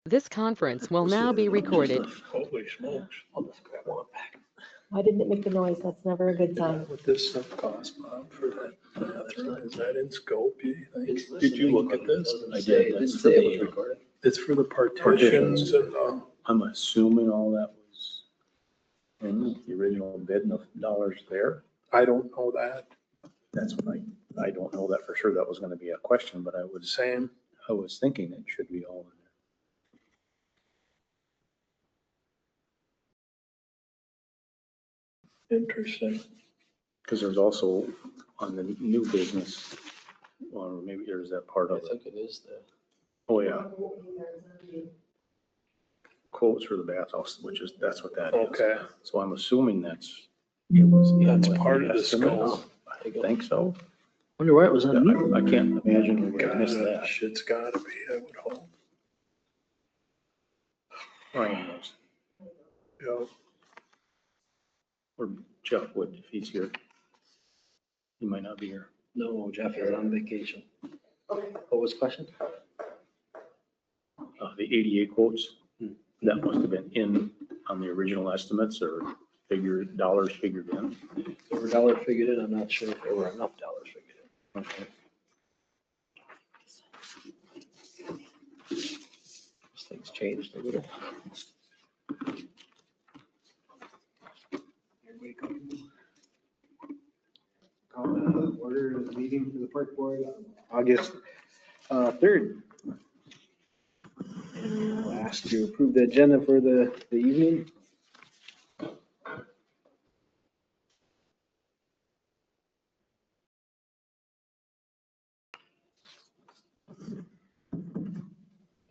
This conference will now be recorded. Holy smokes. I'll just grab one back. Why didn't it make the noise? That's never a good Is sign. that what this stuff costs, Bob, for that bathroom? Is that in scope, do you think? It's Did you listening, look but at it this? doesn't I say- did. It That's didn't for say it the, was recorded. It's for the partitions and, I'm assuming all that was in the original bid and the dollars there. I don't know that. That's what I don't know that for sure. That was gonna be a question, but I Same. was thinking it should be all in there. Interesting. Because there's also on the new business, or maybe there's that part I of it. think it is the. Oh, yeah. Quotes for the bathhouse, that's what that is. Okay. So I'm assuming it was. in That's with part of the estimates. scope. I think so. Wonder why it was on mute. I can't imagine we would have missed that. Gosh, it's gotta be, I would hope. Ryan knows, Yeah. or Jeff would if he's here. He might not be here. No, Jeff is on vacation. What was the question? The ADA quotes, that must have been in on the original estimates or dollars figured in. There were dollar figured in. I'm not sure if there were enough dollars figured in. Okay. These things changed a little. Everybody call the order of the meeting for the park board on August 3rd. I'll ask to approve the agenda for the evening.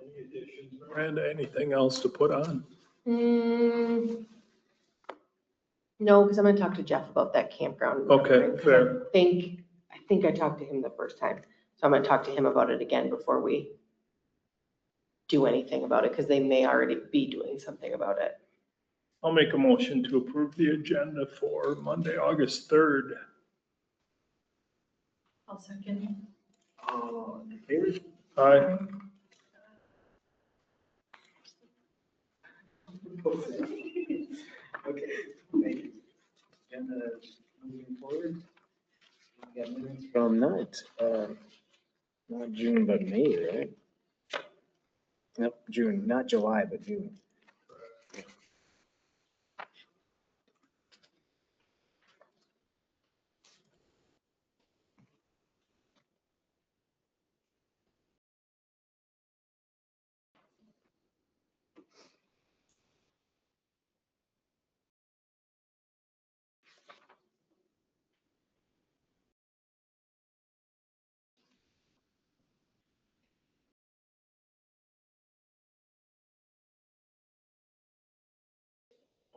Any additions, Miranda, anything else to put on? No, because I'm gonna talk to Jeff about that campground. Okay, fair. I think I talked to him the first time, so I'm gonna talk to him about it again before we do anything about it, because they may already be doing something about it. I'll make a motion to approve the agenda for Monday, August 3rd. I'll second. In favor? Aye. Okay, thank you. Agenda moving forward. We got minutes from not June, but May, right? Yep, June, not July, but June.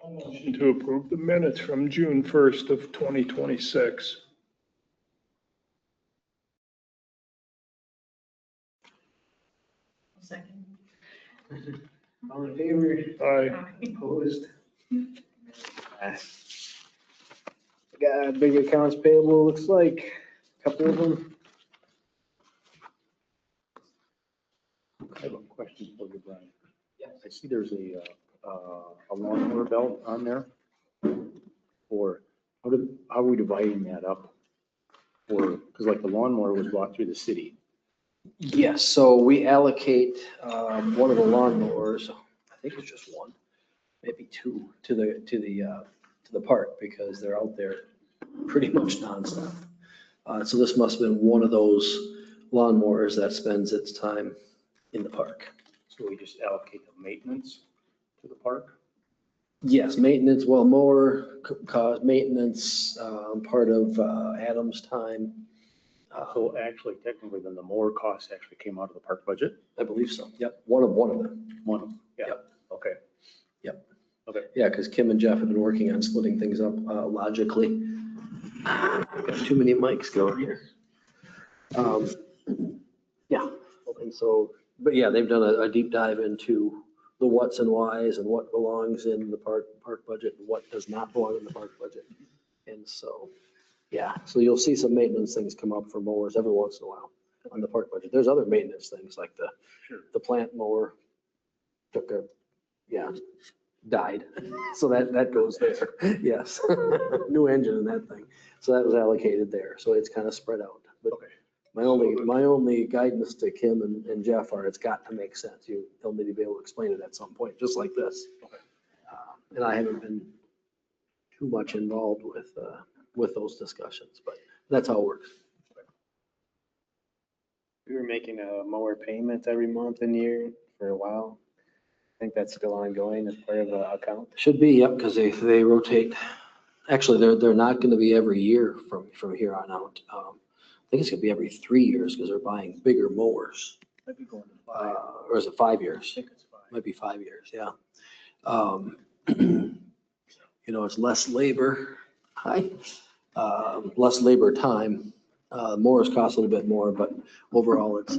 Motion to approve the minutes from June 1st of 2026. I'll second. All in favor? Aye. Opposed? Got big accounts payable, looks like, a couple of them. I have a question for you, Brian. I see there's a lawnmower belt on there. Or how are we dividing that up? Or, because like the lawnmower was bought through the city. Yes, so we allocate one of the lawnmowers, I think it's just one, maybe two, to the park because they're out there pretty much nonstop. So this must have been one of those lawnmowers that spends its time in the park. So we just allocate the maintenance to the park? Yes, maintenance, well, mower cost, maintenance, part of Adam's time. So actually, technically, then the mower cost actually came out of the park budget? I believe so. Yep, one of them. One of them, yeah. Yep. Okay. Yeah, because Kim and Jeff have been working on splitting things up logically. Got too many mics going here. Yeah, and so, but yeah, they've done a deep dive into the what's and whys and what belongs in the park budget and what does not belong in the park budget. And so, yeah, so you'll see some maintenance things come up for mowers every once in a while on the park budget. There's other maintenance things like the plant mower died. So that goes there. Yes. New engine in that thing. So that was allocated there. So it's kind of spread out. But Okay. my only guidance to Kim and Jeff are it's got to make sense. They'll need to be able to explain it at some point, just like this. And I haven't been too much involved with those discussions, but that's how it works. We were making a mower payment every month and year for a while. I think that's still ongoing as part of the account. Should be, yep, because they rotate. Actually, they're not going to be every year from here on out. I think it's going to be every 3 years because they're buying bigger mowers. Might be going to 5. Or is it 5 I years? think it's 5. Might be 5 years, yeah. It's less labor, less labor time. Mowers cost a little bit more, but overall it's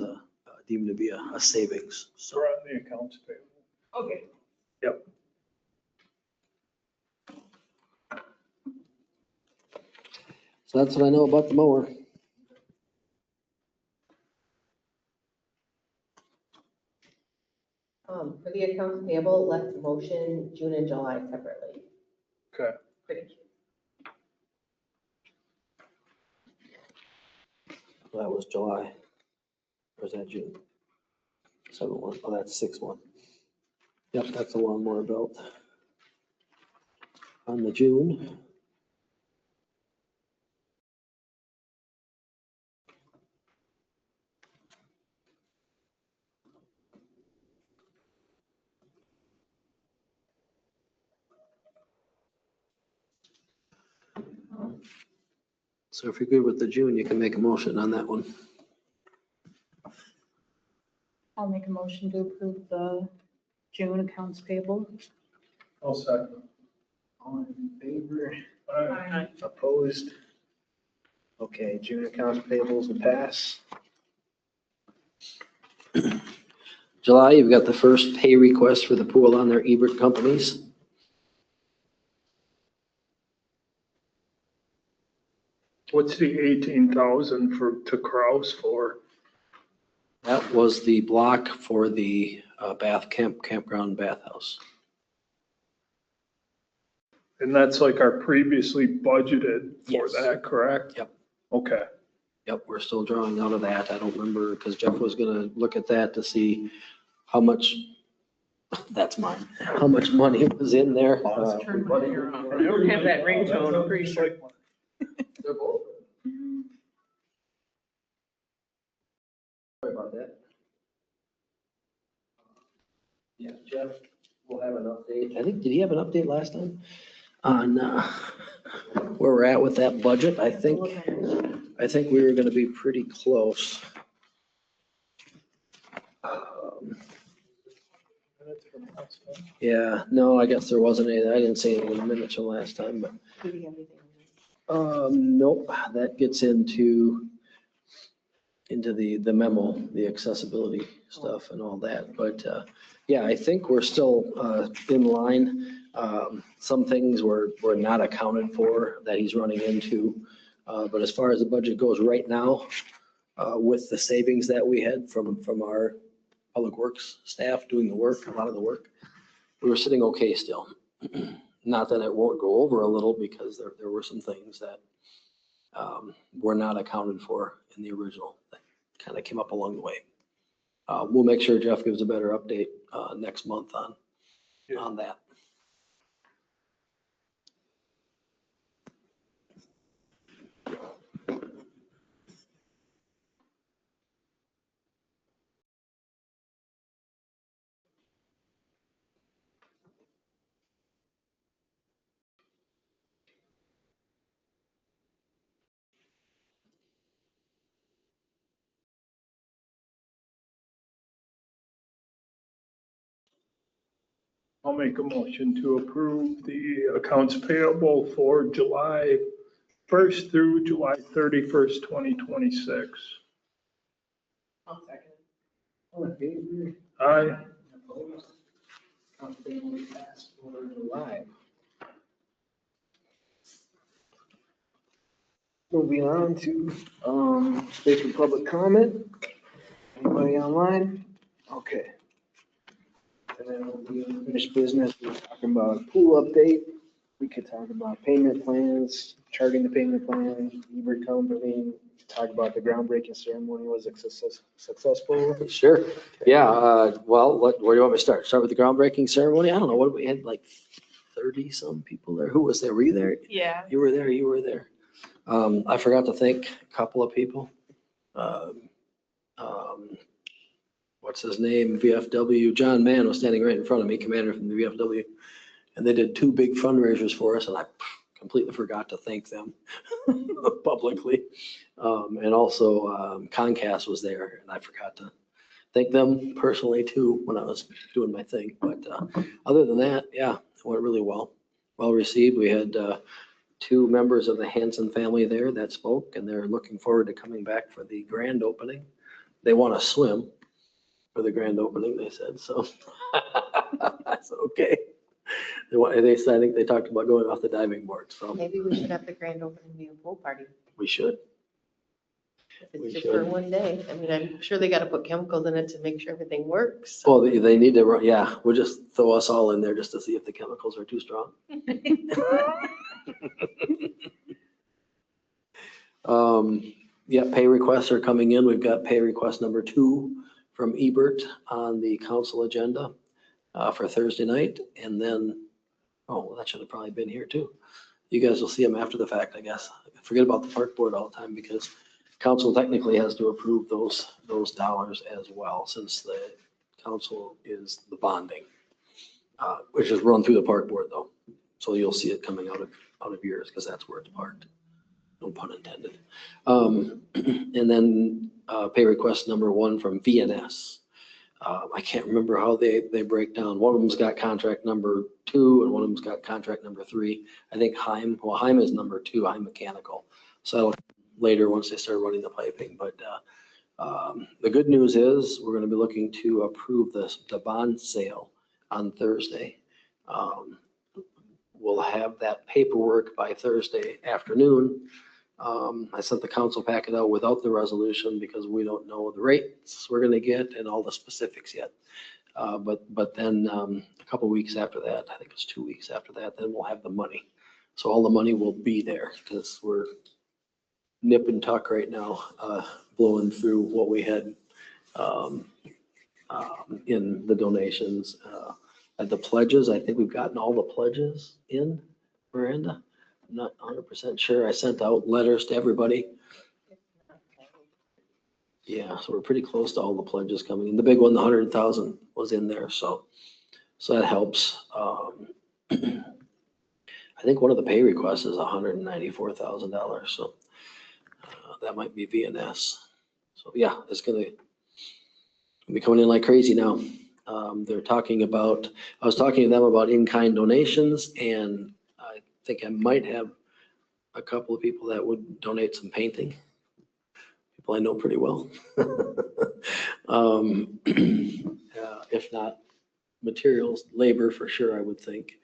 deemed to be a savings. So we're on the accounts payable. Okay. Yep. So that's what I know about the mower. For the accounts payable, let's motion June and July separately. Okay. That was July. Or is that June? 7/1. Oh, that's 6/1. Yep, that's a lawnmower belt. On the June. So if you're good with the June, you can make a motion on that one. I'll make a motion to approve the June accounts payable. I'll second. All in favor? Aye. Opposed? Okay, June accounts payables will pass. July, you've got the first pay request for the pool on their Ebert companies. What's the 18,000 to Kraus for? That was the block for the campground bathhouse. And that's like our previously budgeted for Yes. that, correct? Yep. Okay. Yep, we're still drawing out of that. I don't remember, because Jeff was gonna look at that to see how much, that's mine, how much money was in there. I don't have that ringtone, I'm pretty sure. They're both. Sorry about that. Yeah, Jeff will have an update. I think, did he have an update last time on where we're at with that budget? I think we were gonna be pretty close. Yeah, no, I guess there wasn't any, I didn't see any in the minutes from last time, but Do we have anything? nope, that gets into the memo, the accessibility stuff and all that. But yeah, I think we're still in line. Some things were not accounted for that he's running into. But as far as the budget goes right now, with the savings that we had from our public works staff doing the work, a lot of the work, we were sitting okay still. Not that it won't go over a little, because there were some things that were not accounted for in the original that kind of came up along the way. We'll make sure Jeff gives a better update next month on that. I'll make a motion to approve the accounts payable for July 1st through July 31st, 2026. I'll second. All in favor? Aye. Opposed? Accounts payable pass for July. Moving on to space for public comment. Anybody online? Okay. And then we'll do unfinished business. We're talking about pool update. We could talk about payment plans, charting the payment plan, Ebert Company, talk about the groundbreaking ceremony. Was it successful? Sure. Yeah, well, where do you want me to start? Start with the groundbreaking ceremony? I don't know, what, we had like 30 some people there. Who was there? Were you there? Yeah. You were there, you were there. I forgot to thank a couple of people. What's his name? VFW, John Mann was standing right in front of me, commander from the VFW. And they did 2 big fundraisers for us, and I completely forgot to thank them publicly. And also Comcast was there, and I forgot to thank them personally too when I was doing my thing. But other than that, yeah, it went really well. Well received. We had 2 members of the Hanson family there that spoke, and they're looking forward to coming back for the grand opening. They want to swim for the grand opening, they said, so I said, okay. They said, I think they talked about going off the diving board, so Maybe we should have the grand opening be a pool party. we should. If We it's just for should. one day. I mean, I'm sure they got to put chemicals in it to make sure everything works. Well, they need to run, yeah, we'll just throw us all in there just to see if the chemicals are too strong. Yeah, pay requests are coming in. We've got pay request number 2 from Ebert on the council agenda for Thursday night. And then, well, that should have probably been here too. You guys will see them after the fact, I guess. Forget about the park board all the time because council technically has to approve those dollars as well, since the council is the bonding, which is run through the park board though. So you'll see it coming out of yours because that's where it's parked. No pun intended. And then pay request number 1 from VNS. I can't remember how they break down. One of them's got contract number 2 and one of them's got contract number 3. I think Heim is number 2, Heim Mechanical. So that'll later once they start running the piping. But the good news is we're going to be looking to approve the bond sale on Thursday. We'll have that paperwork by Thursday afternoon. I sent the council packet out without the resolution because we don't know the rates we're going to get and all the specifics yet. But then a couple weeks after that, I think it's 2 weeks after that, then we'll have the money. So all the money will be there because we're nip and tuck right now, blowing through what we had in the donations. The pledges, I think we've gotten all the pledges in, Miranda. I'm not 100% sure. I sent out letters to everybody. Yeah, so we're pretty close to all the pledges coming in. The big one, the 100,000 was in there, so that helps. I think one of the pay requests is $194,000, so that might be VNS. So yeah, it's gonna be coming in like crazy now. They're talking about, I was talking to them about in-kind donations, and I think I might have a couple of people that would donate some painting. People I know pretty well. If not materials, labor for sure, I would think.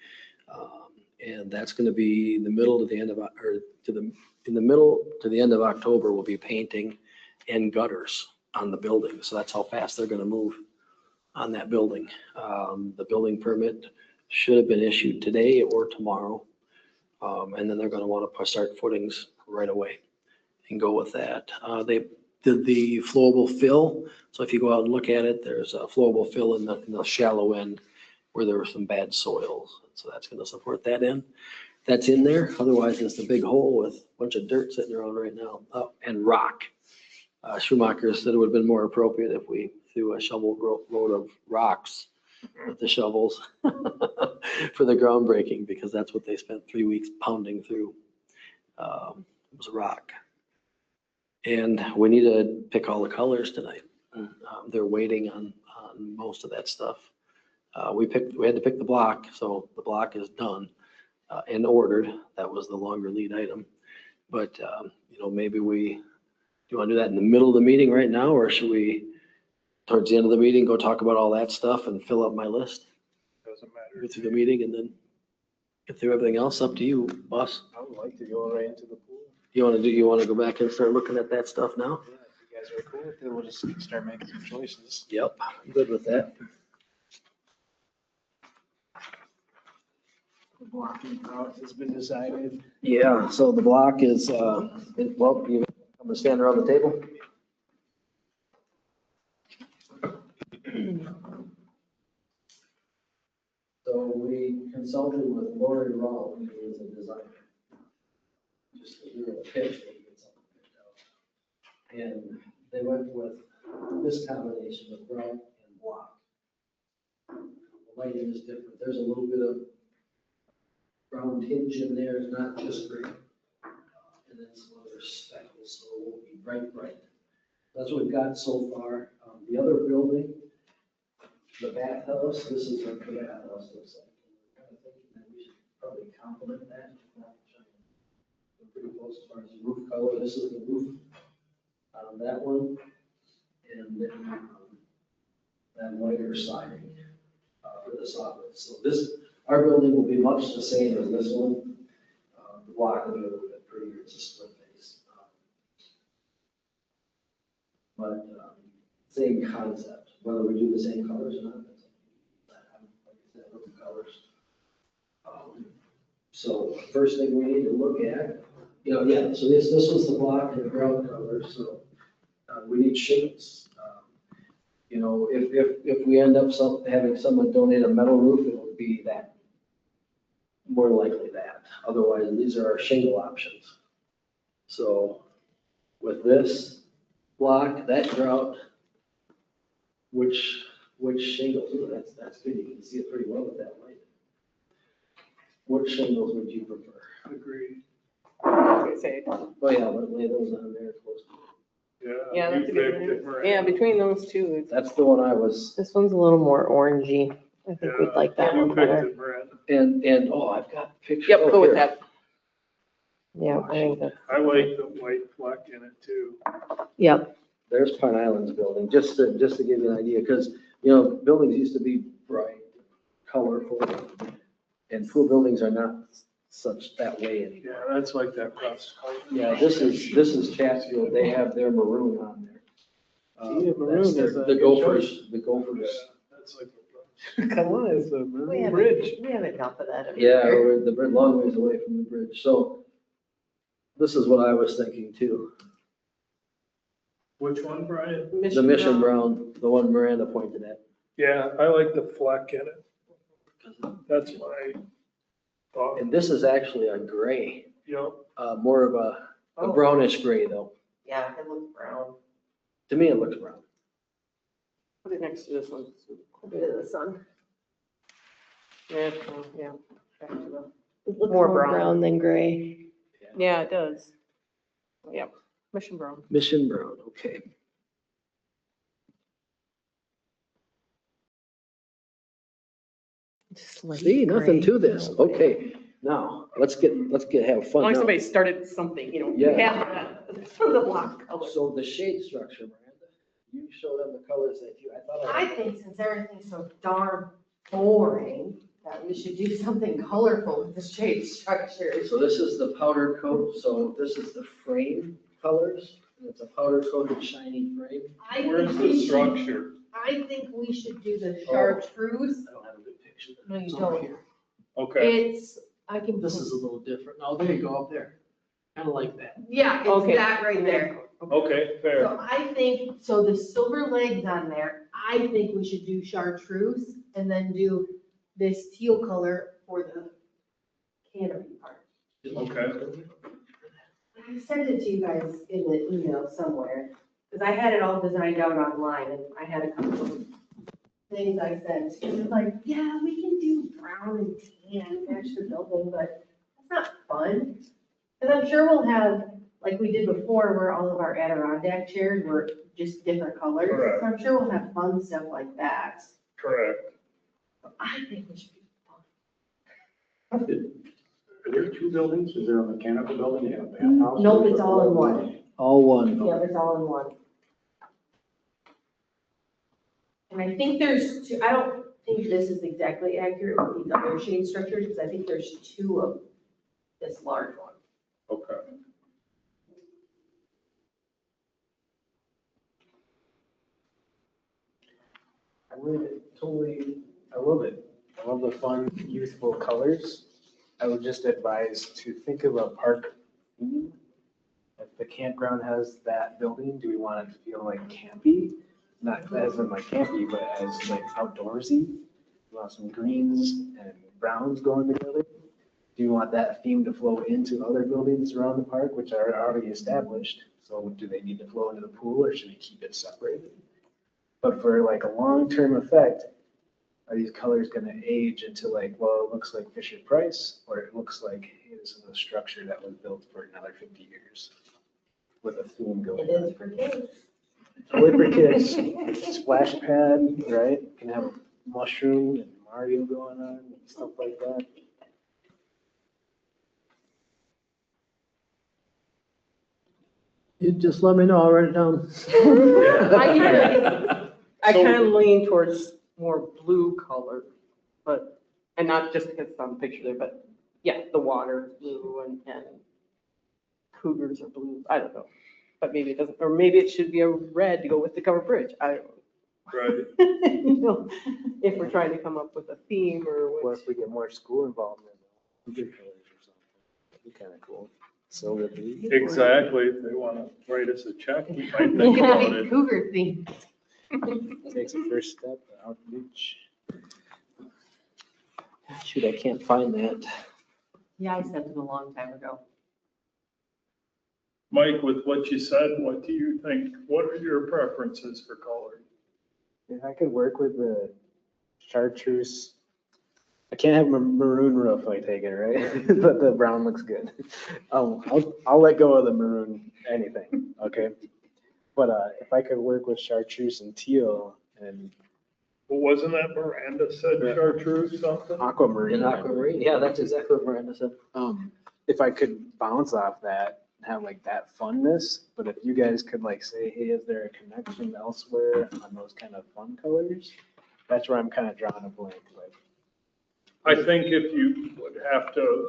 And that's going to be in the middle to the end of, or in the middle to the end of October, we'll be painting and gutters on the building. So that's how fast they're going to move on that building. The building permit should have been issued today or tomorrow. And then they're going to want to start footings right away and go with that. They did the flowable fill. So if you go out and look at it, there's a flowable fill in the shallow end where there were some bad soils. So that's going to support that end. That's in there. Otherwise, it's a big hole with a bunch of dirt sitting around right now. Oh, and rock. Schumacher said it would have been more appropriate if we threw a shovel load of rocks with the shovels for the groundbreaking, because that's what they spent 3 weeks pounding through. It was rock. And we need to pick all the colors tonight. They're waiting on most of that stuff. We had to pick the block, so the block is done and ordered. That was the longer lead item. But maybe do you want to do that in the middle of the meeting right now, or should we, towards the end of the meeting, go talk about all that stuff and fill up my list? Doesn't matter. Go through the meeting and then get through everything else. Up to you, boss. I would like to go right into the pool. You want to go back and start looking at that stuff now? Yeah, if you guys are cool with it, we'll just start making some choices. Yep, I'm good with that. blocking out has been decided. Yeah, so the block is, well, you, I'm gonna stand around the table. So we consulted with Lori Rollins, who is a designer. Just to hear a pitch, they get something picked out. And they went with this combination of brown and block. The lighting is different. There's a little bit of brown tinge in there, it's not just gray. And then some other speckles, so it won't be bright. That's what we've got so far. The other building, the bathhouse, this is what the bathhouse looks like. I'm kind of thinking that we should probably complement that. If not, we're pretty close as far as the roof color. This is the roof on that one. And then that whiter siding for the soffit. So this, our building will be much the same as this one. The block will be a little bit prettier. It's a split face. But same concept, whether we do the same colors or not. Like I said, different colors. So first thing we need to look at, yeah, so this was the block and the ground color, so we need shades. If we end up having someone donate a metal roof, it would be that, more likely that. Otherwise, these are our shingle options. So with this block, that grout, which shingles, ooh, that's good, you can see it pretty well with that light. Which shingles would you prefer? Agreed. Say, Oh, yeah, but lay those on there close to it. Yeah, we that's a picked good it, one. right. Yeah, between those two, it's That's the one I was, This one's a little more orangey. I think we'd like that You one picked better. it, Brad. and, oh, I've got pictures. yep, Oh, go with here. that. Yeah, I think that's, I like the white fleck in it too. yep. There's Pine Island's building, just to give you an idea, because, buildings used to be bright, colorful, and pool buildings are not such that way anymore. Yeah, that's like that rust color. Yeah, this is Chatsfield, they have their maroon on there. Yeah, maroon That's is a the good Gophers, the Yeah, Gophers. that's like a rust. Come on, it's a We have, bridge. we have enough of that. over Yeah, here. we're the long ways away from the bridge, so this is what I was thinking too. Which one, Brian? The Mission Brown, the one Miranda pointed at. Yeah, I like the fleck in it. That's my thought. And this is actually a gray, Yep. more of a Oh. brownish gray though. Yeah, it looks brown. To me, it looks brown. Put it next to this one. A bit of the sun. Yeah, yeah. Back to the- It looks More more brown. brown than gray. Yeah, it does. Yep, Mission Brown. Mission brown, okay. Just light See, nothing gray. to this. No way. Okay, now, let's get, have As fun long as now. somebody started something, you Yeah. have that from the block color. So the shade structure, Miranda, you show them the colors that I thought. I think since everything's so darn boring, that we should do something colorful with the shade structure. So this is the powder coat, so this is the frame colors. It's a powder coated shiny frame. Where's the structure? I think we should do the Oh. chartreuse. I don't have a good picture. No, you It's over don't. here. Okay, It's, I can. This is a little different. Oh, there you go, up there. Kind of like that. Yeah, it's Okay. that right there. okay, fair. So I think, so the silver legs on there, I think we should do chartreuse and then do this teal color for the canopy part. Okay. I sent it to you guys in the email somewhere, because I had it all designed out online and I had a couple of things I sent. And it's like, yeah, we can do brown and tan, match the building, but that's not fun. And I'm sure we'll have, like we did before, where all of our Adirondack chairs were just different colors. Correct. So I'm sure we'll have fun stuff like that. Correct. But I think we should be fun. Are there two buildings? Is there a mechanical building and a bathhouse? Nope, it's all in one. All one. Yeah, it's all in one. And I think there's two, I don't think this is exactly accurate with these other shade structures, because I think there's two of this large one. Okay. I would totally, I love it. I love the fun, youthful colors. I would just advise to think of a park theme. If the campground has that building, do we want it to feel like campy? Not as in like campy, but as like outdoorsy? You want some greens and browns going together? Do you want that theme to flow into other buildings around the park, which are already established? So do they need to flow into the pool or should we keep it separated? But for like a long-term effect, are these colors gonna age into like, well, it looks like Fisher Price, or it looks like, hey, this is a structure that was built for another 50 years with a theme going It on? is for kids. Toy for kids, splash pad, right? Can have a mushroom and Mario going on, and stuff like that. You just let me know, I'll write it down. I So- kind of lean towards more blue color, but, and not just because it's on the picture there, but yeah, the water is blue and cougars are blue. I don't know. But maybe it doesn't, or maybe it should be a red to go with the covered bridge. I don't Right. know. You know, if we're trying to come up with a theme or What what. if we get more school involvement? Good colors or something. That'd be kind of cool. Silver blue. Exactly. If they want to write us a check, we might It's think about gonna be it. cougar theme. Takes a first step, outreach. Shoot, I can't find that. Yeah, I sent it a long time ago. Mike, with what you said, what do you think? What are your preferences for color? If I could work with the chartreuse, I can't have a maroon roof, I take it, right? But the brown looks good. I'll let go of the maroon, anything, okay? But if I could work with chartreuse and teal and Well, wasn't that Miranda said chartreuse something? aquamarine. Aquamarine, yeah, that's exactly what Miranda said. If I could bounce off that, have like that funness, but if you guys could like say, hey, is there a connection elsewhere on those kind of fun colors? That's where I'm kind of drawing a blank, like. I think if you would have to,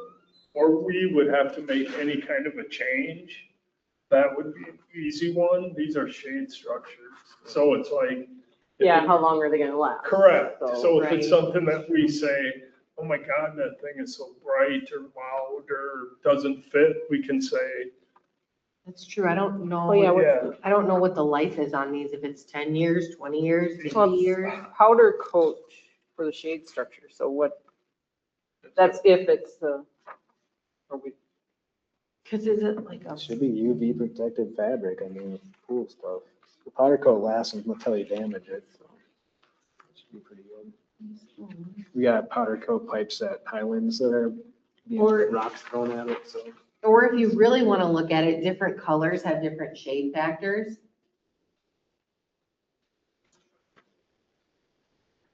or we would have to make any kind of a change, that would be an easy one. These are shade structures. So it's like. Yeah, how long are they gonna last? Correct. So if it's right. something that we say, oh my God, that thing is so bright or loud or doesn't fit, we can say, That's true. I don't know. Oh, yeah, yeah, I don't know what the life is on these, if it's 10 years, 20 years, 50 Well, years. powder coat for the shade structure, so what, that's if it's the, or we, Because is it like a, It should be UV protected fabric, I mean, cool stuff. The powder coat lasts until you damage it, so. It should be pretty good. We got powder coat pipes at Highlands that are being Or- rocks thrown at it, so. or if you really want to look at it, different colors have different shade factors.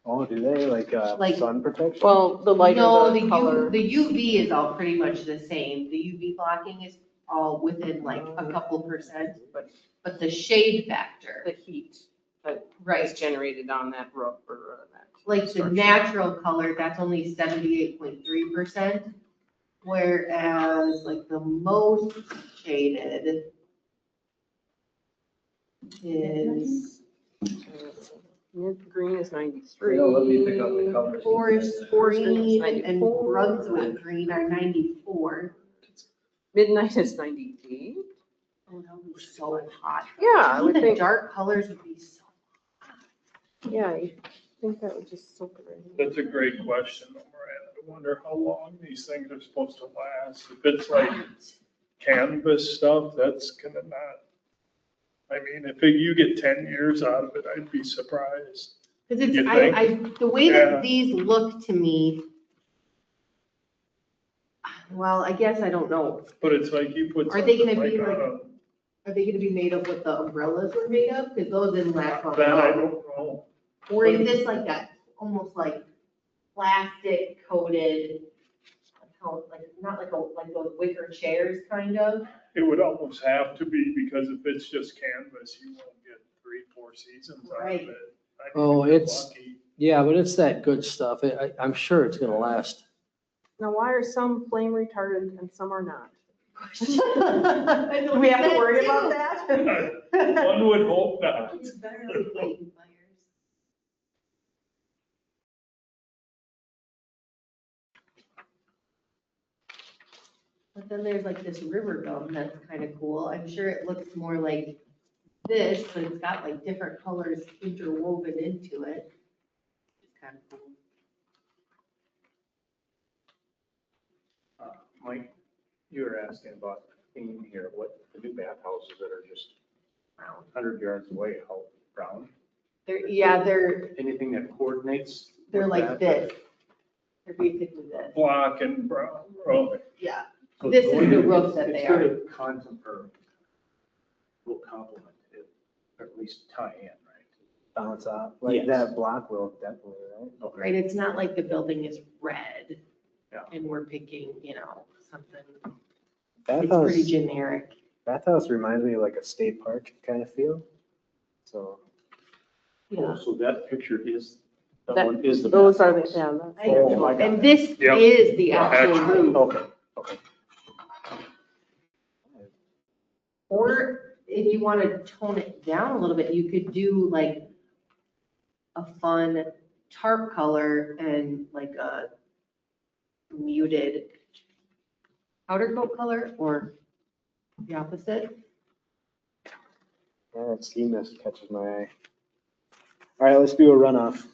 Oh, do they, like, Like- sun protection? well, the lighter No, the color. the UV is all pretty much the same. The UV blocking is all within like a couple percent, but the shade factor, The heat that is right? generated on that roof or that. Like the structure. natural color, that's only 78.3%. Whereas like the most shaded is Mint green is 93. Well, let me pick up the colors. forest Forest green is green and 94. Brunswick green are 94. Midnight is 98. Oh, that would be so hot. Yeah, I I would think the think, dark colors would be so. yeah, I think that would just soak it right in. that's a great question, Miranda. I wonder how long these things are supposed to last. If it's like canvas stuff, that's gonna not, I mean, if you get 10 years out of it, I'd be surprised. Because it's, You think? the way Yeah. that these look to me, well, I guess I don't know. But it's like you put Are they something gonna like be on like- a, Are they gonna be made of what the umbrellas were made of? Because those didn't last long. that I at all. don't know. Or is this like that, almost like plastic coated, like, not like like those wicker chairs kind of? It would almost have to be, because if it's just canvas, you won't get 3-4 seasons out of Right. it. I mean, Oh, if you're it's- lucky. Yeah, but it's that good stuff. I'm sure it's gonna last. Now, why are some flame retardant and some are not? Do Do we have to worry about that? One would hope not. It's better than fighting fires. But then there's like this river gum that's kind of cool. I'm sure it looks more like this, but it's got like different colors interwoven into it. It's kind of cool. Mike, you were asking about theme here, what the new bathhouses that are just around 100 yards away, how brown? They're Anything that coordinates? they're with like that? this. They're basically this. Black and brown, oh, Yeah. So This it's is going the to- roof that they It's going are. to or will complement it, or at least tie in, right? Bounce off, like Yes. that block will definitely, right? Okay. Right, it's not like the building is red. Yeah. And we're picking, something, it's Bathhouse, pretty generic. bathhouse reminds me of like a state park kind of feel. So, Oh, so that picture is, that That- one is the. Those are the, bathhouse. yeah, that's. I Oh, know. my God. And this Yep. is the actual Actually. roof. Okay. Or if you want to tone it down a little bit, you could do like a fun tarp color and like a muted powder coat color, or the opposite. yeah, that ski mist catches my eye. All right, let's do a runoff.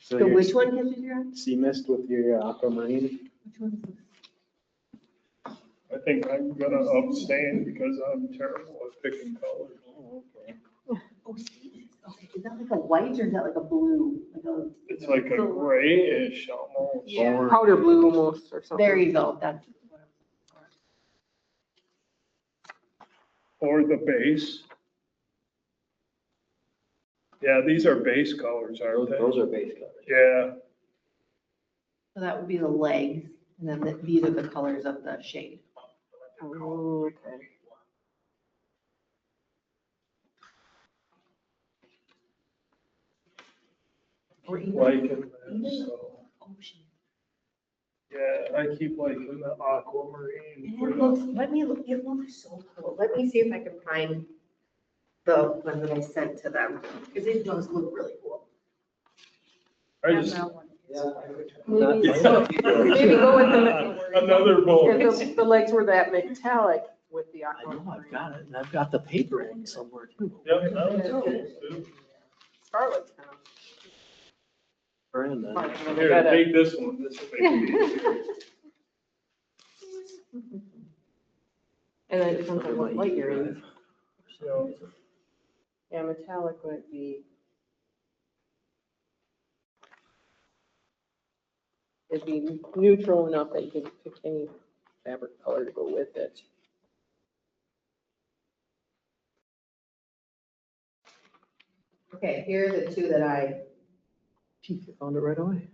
So So your which one catches your eye? sea mist with your aquamarine. Which one is this? I think I'm gonna abstain because I'm terrible at picking colors. Oh, see this. Okay, is that like a white or is that like a blue? It's like a grayish almost. Yeah. Powder blue almost or something. There you go, that's what I'm Or the base. Yeah, these are base colors, aren't they? Those are base colors. Yeah, So that would be the legs, and then these are the colors of the shade. Oh, okay. Or even liking this, so, ocean. yeah, I keep liking the aquamarine. And it looks, it looks so cool. Let me see if I can find the one that I sent to them, because it does look really cool. I just, Maybe, so, maybe go with the. another bullet. And the legs were that metallic with the I know, aquamarine. I've got it, and I've got the paper in somewhere too. Yep, that was cool too. Scarlet's kind of. Brandon. fun, and then they Here, got a- take this one, this will make it easier. And then it depends on what light you're in. So, Yeah, metallic would be. It'd be neutral enough that you can pick any fabric color to go with it. Okay, here are the two that I Geez, you found it right away.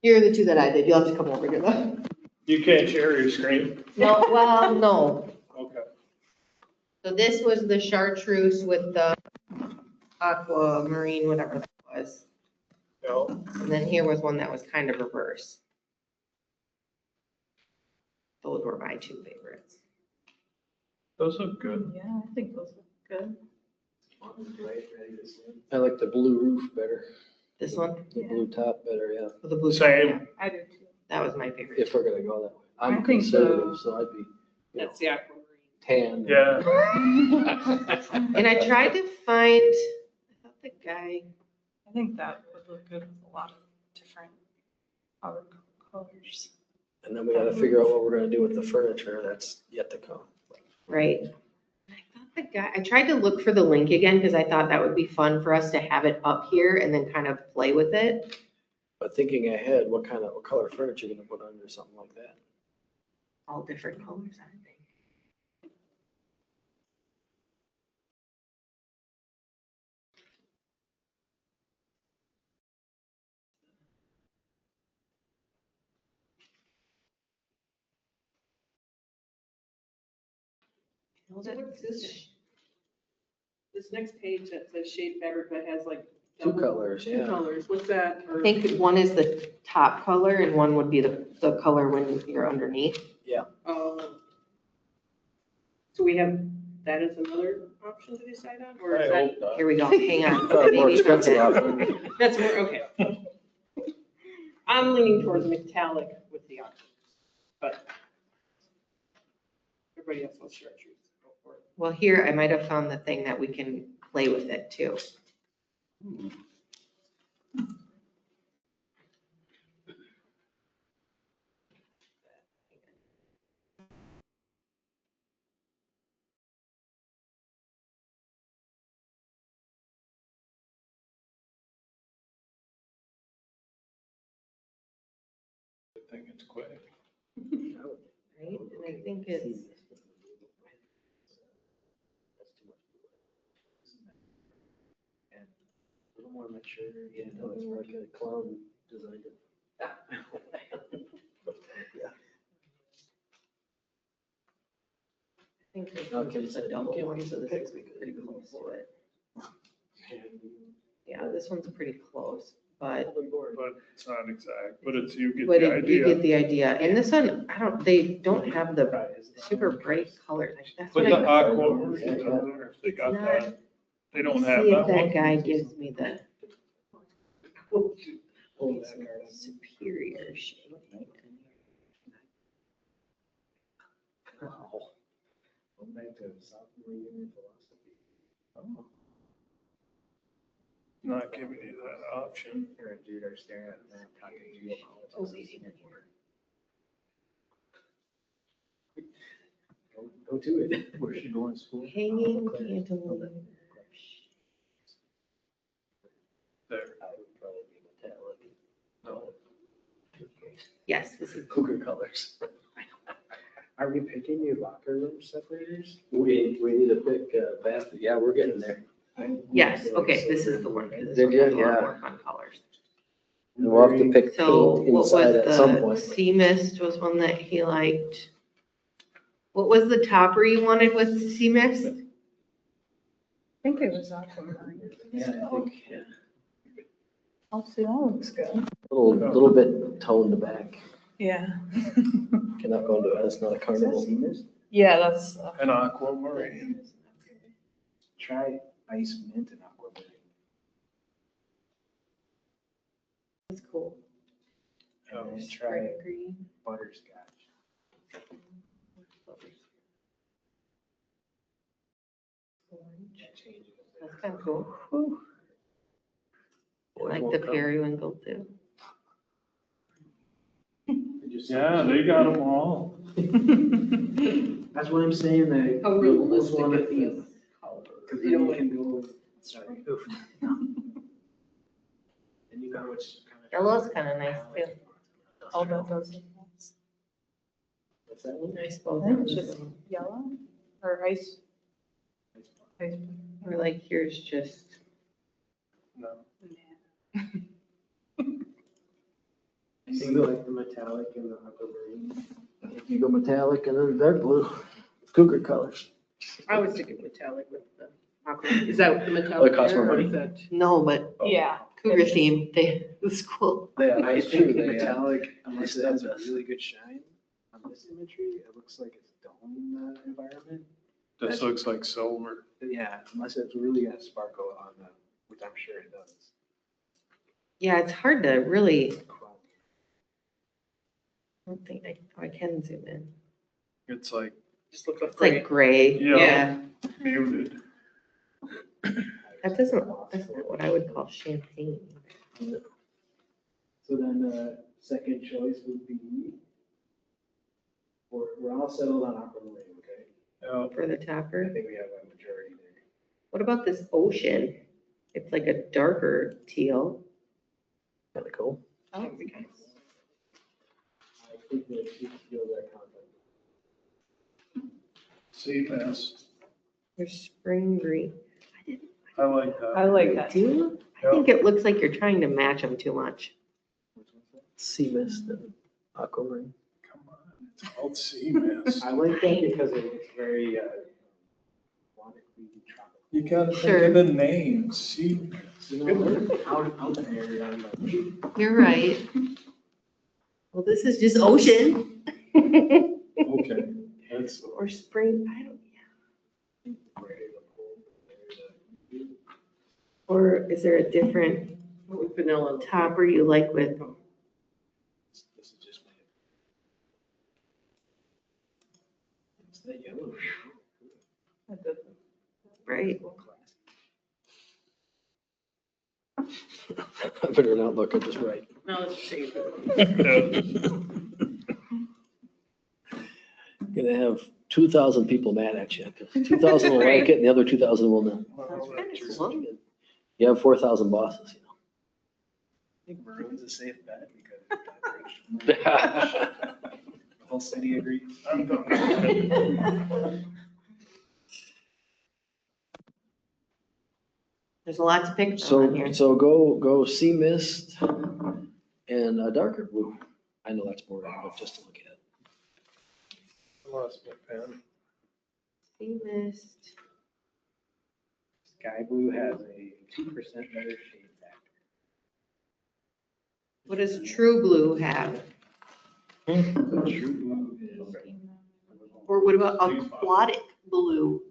Here are the two that I did. You'll have to come over here though. you can't share your screen? No, well, no. Okay. So this was the chartreuse with the aquamarine, whatever that was. No, And then here was one that was kind of reverse. Those were my two favorites. those look good. Yeah, I think those look good. I like the blue roof better, This one, the blue top better, yeah, with the blue. Same. I do too. That was my favorite. if we're gonna go that way. I I'm think conservative, so I'd be, you know, That's the aquamarine. tan. Yeah. And I tried to find, I thought the guy, I think that would look good with a lot of different other colors. And then we gotta figure out what we're gonna do with the furniture, that's yet to come. right? I thought the guy, I tried to look for the link again because I thought that would be fun for us to have it up here and then kind of play with it. But thinking ahead, what color furniture you gonna put under something like that? All different colors, I think. This next page that says shade fabric that has like. Two colors, Two yeah. colors, what's that? I think one is the top color and one would be the color when you're underneath. So we have that as another option to decide on, or I is that? hope not. Here we go, hang on. More Maybe it's expensive not that. option. That's more, okay. I'm leaning towards metallic with the aqua, but everybody else wants chartreuse, go for it. Well, here, I might have found the thing that we can play with it too. I think it's quick. Right, and I think it's, A little more mature, yeah, no, it's like a clown designed it. I think this No, one's Kim just a said, double Kim one, so said this this is week. pretty close to it. Yeah, this one's pretty close, but, But it's not exact, but it's, you get but the you get idea. the idea. And this one, they don't have the super bright colors. That's But what the I. aquamarine, I wonder if they got Not- that. They don't have See that if that one. guy gives me the Pull that card out. superior shade. Wow. Going back to sophomore year in philosophy. Not giving you that option. Here, dude, are staring at that, talking to you about politics. Go to it. Where's she going to school? Hanging cantilever. There. I would probably be metallic. No. Yes, this is. Cougar colors. Are we picking new locker room separators? We need to pick basket, yeah, we're getting there. Yes, okay, this is the one. 'cause this Did one ya? has a lot Yeah. more fun colors. And we'll have to pick So paint what was inside at some the point. sea mist was one that he liked. What was the topper you wanted with sea mist? I think it was aquamarine. Yeah, I think, yeah. I'll see, that looks good. Little bit toned back. Yeah. Cannot go into, that's not a carnival. Yeah, that's, An aquamarine. Try ice mint and aquamarine. That's cool. Oh, And then try Green. butterscotch. That changes it. That's kind of cool. I like the periwinkle too. Yeah, they got them all. That's what I'm saying, that. How realistic it is. Because you know, we can go, sorry. And you know which kind of. Yellow's kind of nice too. oh, that does look nice. What's that one? I suppose. I think that it's was just good. yellow or ice. Ice. Or like here's just, No. You go like the metallic and the aquamarine. You go metallic and then dark blue, cougar colors. I was thinking metallic with the aquamarine. Is that the metallic? It costs more there, or money. is that- no, but Yeah. cougar theme, the school. Yeah, I that's think true. They, metallic, unless it has a does. really good shine on this imagery, it looks like it's dull in the environment. This looks like silver. But yeah, unless it's really got sparkle on the, which I'm sure it does. Yeah, it's hard to really, Chrome. I don't think I can zoom in. It's like Just looks like It's like gray. gray, Yeah. yeah. muted. That's not what I would call champagne. So then, second choice would be, we're all settled on aquamarine, okay? Yeah. For the I topper. think we have a majority there. What about this ocean? It's like a darker teal. Kind of cool. I think that she feels that content. Sea mist. There's spring green. I like that. I like that. Do you? I think it looks like you're trying to match them too much. Sea mist and aquamarine. Come on, it's called sea mist. I like that because it looks very, aquatically tropical. You gotta think Sure. of the name, sea mist. You know, we're out there, on the- You're right. Well, this is just ocean. Okay, that's, Or spring, I don't, or is there a different Vanilla. topper you like with, This is just my. That yellow. That doesn't- Right. I better not look at this right. No, let's save it. Gonna have 2,000 people mad at you. 2,000 will like it and the other 2,000 will not. That's cool. You have 4,000 bosses, I think Maroon's a safe bet because you the know. whole city agrees. I'm done. There's a lot to pick from on here. So go sea mist and a darker blue. I know that's boring, but just to look at. I lost my pen. Sea mist. Sky blue has a 2% better shade factor. What does true blue have? True blue is Or what about aquatic blue?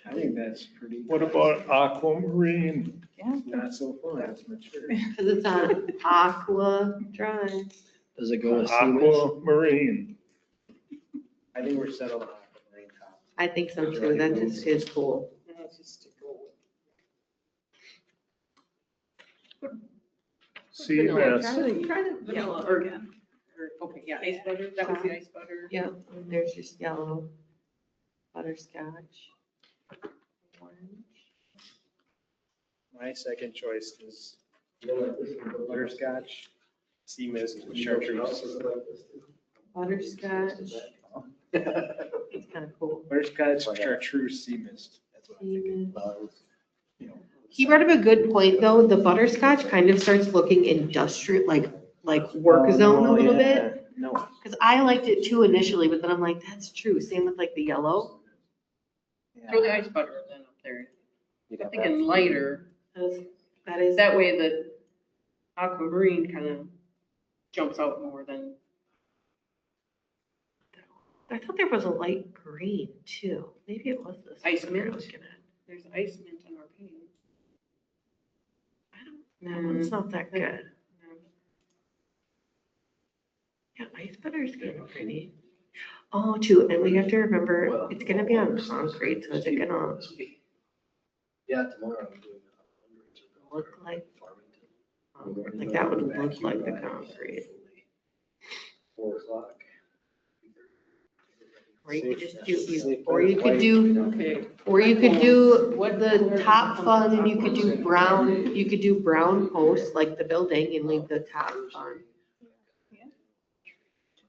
I think that's pretty. What about aquamarine? Not so fun, it's mature. Because it's on Aqua Drive. Does it go to sea mist? Aquamarine. I think we're settled on aquamarine top. I think so too. That just is cool. Let's just stick with Sea vanilla. mist. Try the yellow again. Okay, yeah, ice butter, that was the ice butter. Yep, and there's just yellow, butterscotch. Orange. My second choice is butterscotch, sea mist, chartreuse. Butterscotch. It's kind of cool. Butterscotch, chartreuse, sea mist. That's what I'm thinking. He brought up a good point though. The butterscotch kind of starts looking industrial, like work zone a little bit. No. Because I liked it too initially, but then I'm like, that's true. Same with like the yellow. Throw the ice butter then up there. I think it's lighter. That is. That way the aquamarine kind of jumps out more than. I thought there was a light green too. Maybe it was this. Ice one we were mint. looking at. There's ice mint in our paint. That one's not that good. Yeah, ice butter's getting pretty. Oh, too, and we have to remember, it's gonna be on concrete, so is it gonna Yeah, tomorrow I'm doing. look like, like that would look like the concrete? 4:00. Or you could just do, or you could do, Okay. or you could do the top fun and you could do brown posts like the building and leave the top fun.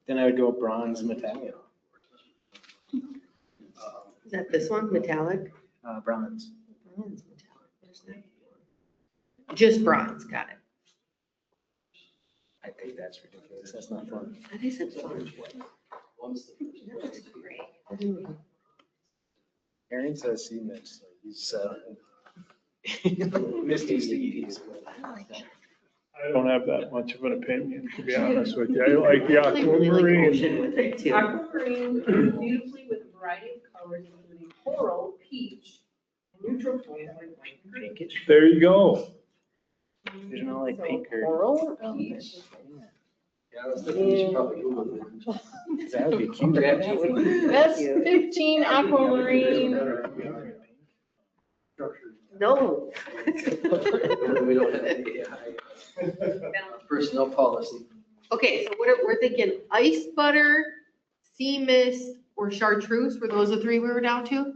Then I would go bronze metallic. Is that this one, metallic? Bronze. Bronze metallic, where's that? Just bronze, got it. I think that's ridiculous. That's not fun. That isn't fun. That's great. Aaron says sea mist, so he's, Misty Stevie's. I don't have that much of an opinion, to be honest with you. I like the I really like aquamarine. ocean with it too. Aquamarine blends beautifully with a variety of colors, including coral, peach, and neutral tones like white and green. Pinkish. There you go. There's no like pink or. Coral or peach? Yeah, I was thinking we should probably go on that. That would be cute. That's 15 aquamarine. No. We don't have any personnel policy. Okay, so we're thinking ice butter, sea mist, or chartreuse, were those the three we were down to?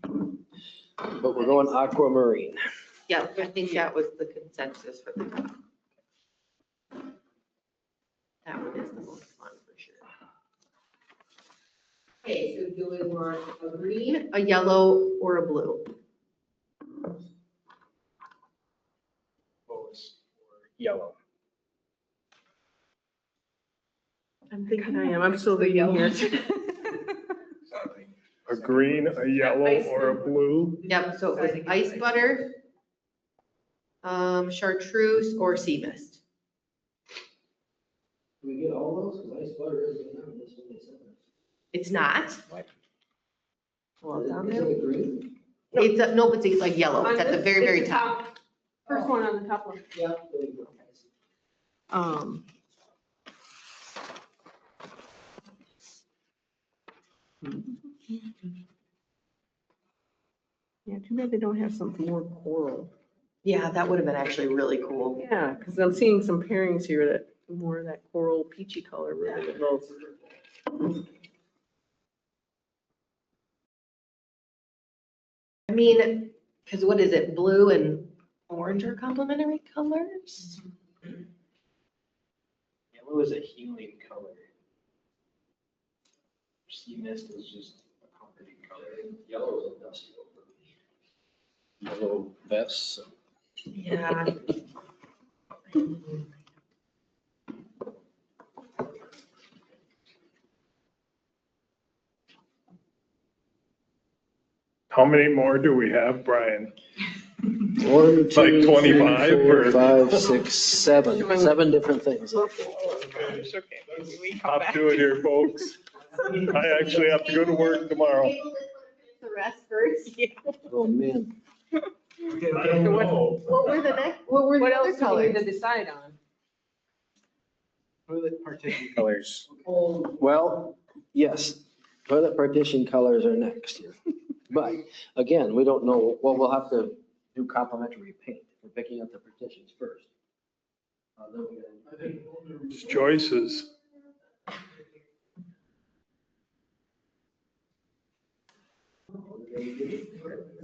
But we're going aquamarine. Yeah, I think that was the consensus for the. That one is the most fun for sure. Okay, so do we want a green, a yellow, or a blue? Rose or yellow. I'm thinking I am, I'm still thinking here. A green, a yellow, or a blue. Yep, so it was ice butter, chartreuse, or sea mist. Do we get all those? Because ice butter isn't on this one, they said. It's not? Well, it's on there. Is it green? It's, no, it's like yellow, it's at the very, very top. First one on the top one. Yeah. There you go. Yeah, too bad they don't have something more coral. Yeah, that would have been actually really cool. Yeah, because I'm seeing some pairings here that more of that coral peachy color rather than those. I mean, because what is it, blue and orange are complementary colors? Yellow is a healing color. Sea mist is just a comforting color. Yellow is industrial. Yellow vests. Yeah. How many more do we have, Brian? 1, 2, Like 25 3, 4, or- 5, 6, 7. 7 different things. It's okay. We come Stop back. doing here, folks. I actually have to go to work tomorrow. The rest first. Oh, man. I don't know. What were the next, what were What the else other do we colors? need to decide on? Toilet partition colors. Well, yes, toilet partition colors are next here. But again, we don't know, well, we'll have to do complimentary paint. We're picking up the partitions first. Then we gotta- There's choices.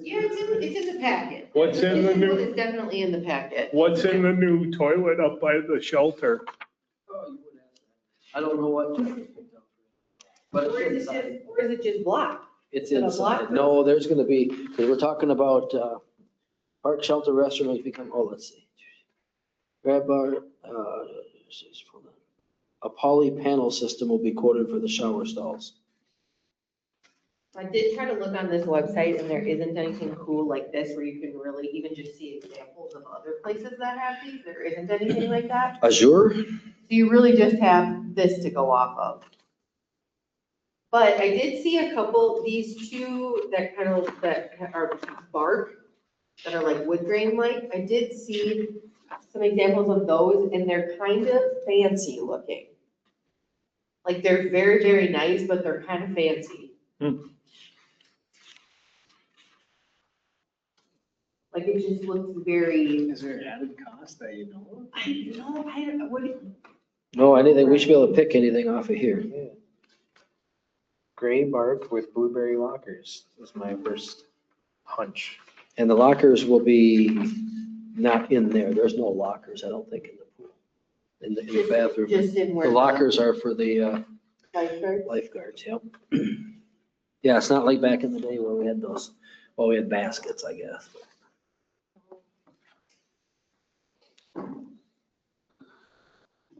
Yeah, it's in the packet. What's in the This one new, is definitely in the packet. what's in the new toilet up by the shelter? I don't know what. But Or is it's it inside. just, or is it just block? It's is it a inside. block No, there's gonna be, because we're talking about, park shelter restroom has become, oh, let's see. Grab bar, hold on. A poly panel system will be quoted for the shower stalls. I did try to look on this website and there isn't anything cool like this where you can really even just see examples of other places that have these. There isn't anything like that. Azure? So you really just have this to go off of. But I did see a couple, these two that are bark, that are like wood grain like. I did see some examples of those and they're kind of fancy looking. Like they're very, very nice, but they're kind of fancy. Like it just looks very, Is there added cost that you know? I don't know, what, No, anything, we should be able to pick anything off of here. Yeah. Gray bark with blueberry lockers is my first hunch. And the lockers will be not in there. There's no lockers, I don't think, in the pool, in the bathroom. just in where. The lockers are for the Lifeguard. lifeguards, yep. Yeah, it's not like back in the day where we had those, well, we had baskets, I guess.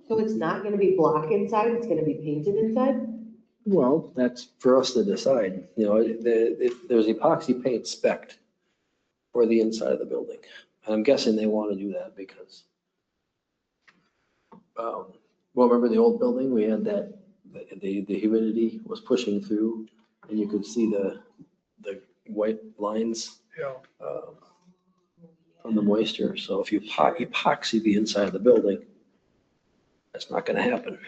So it's not gonna be block inside, it's gonna be painted inside? Well, that's for us to decide. You know, there's epoxy paint spec'd for the inside of the building. And I'm guessing they want to do that because, well, remember the old building? We had that, the humidity was pushing through and you could see the white lines Yeah. from the moisture. So if you epoxy the inside of the building, that's not going to happen.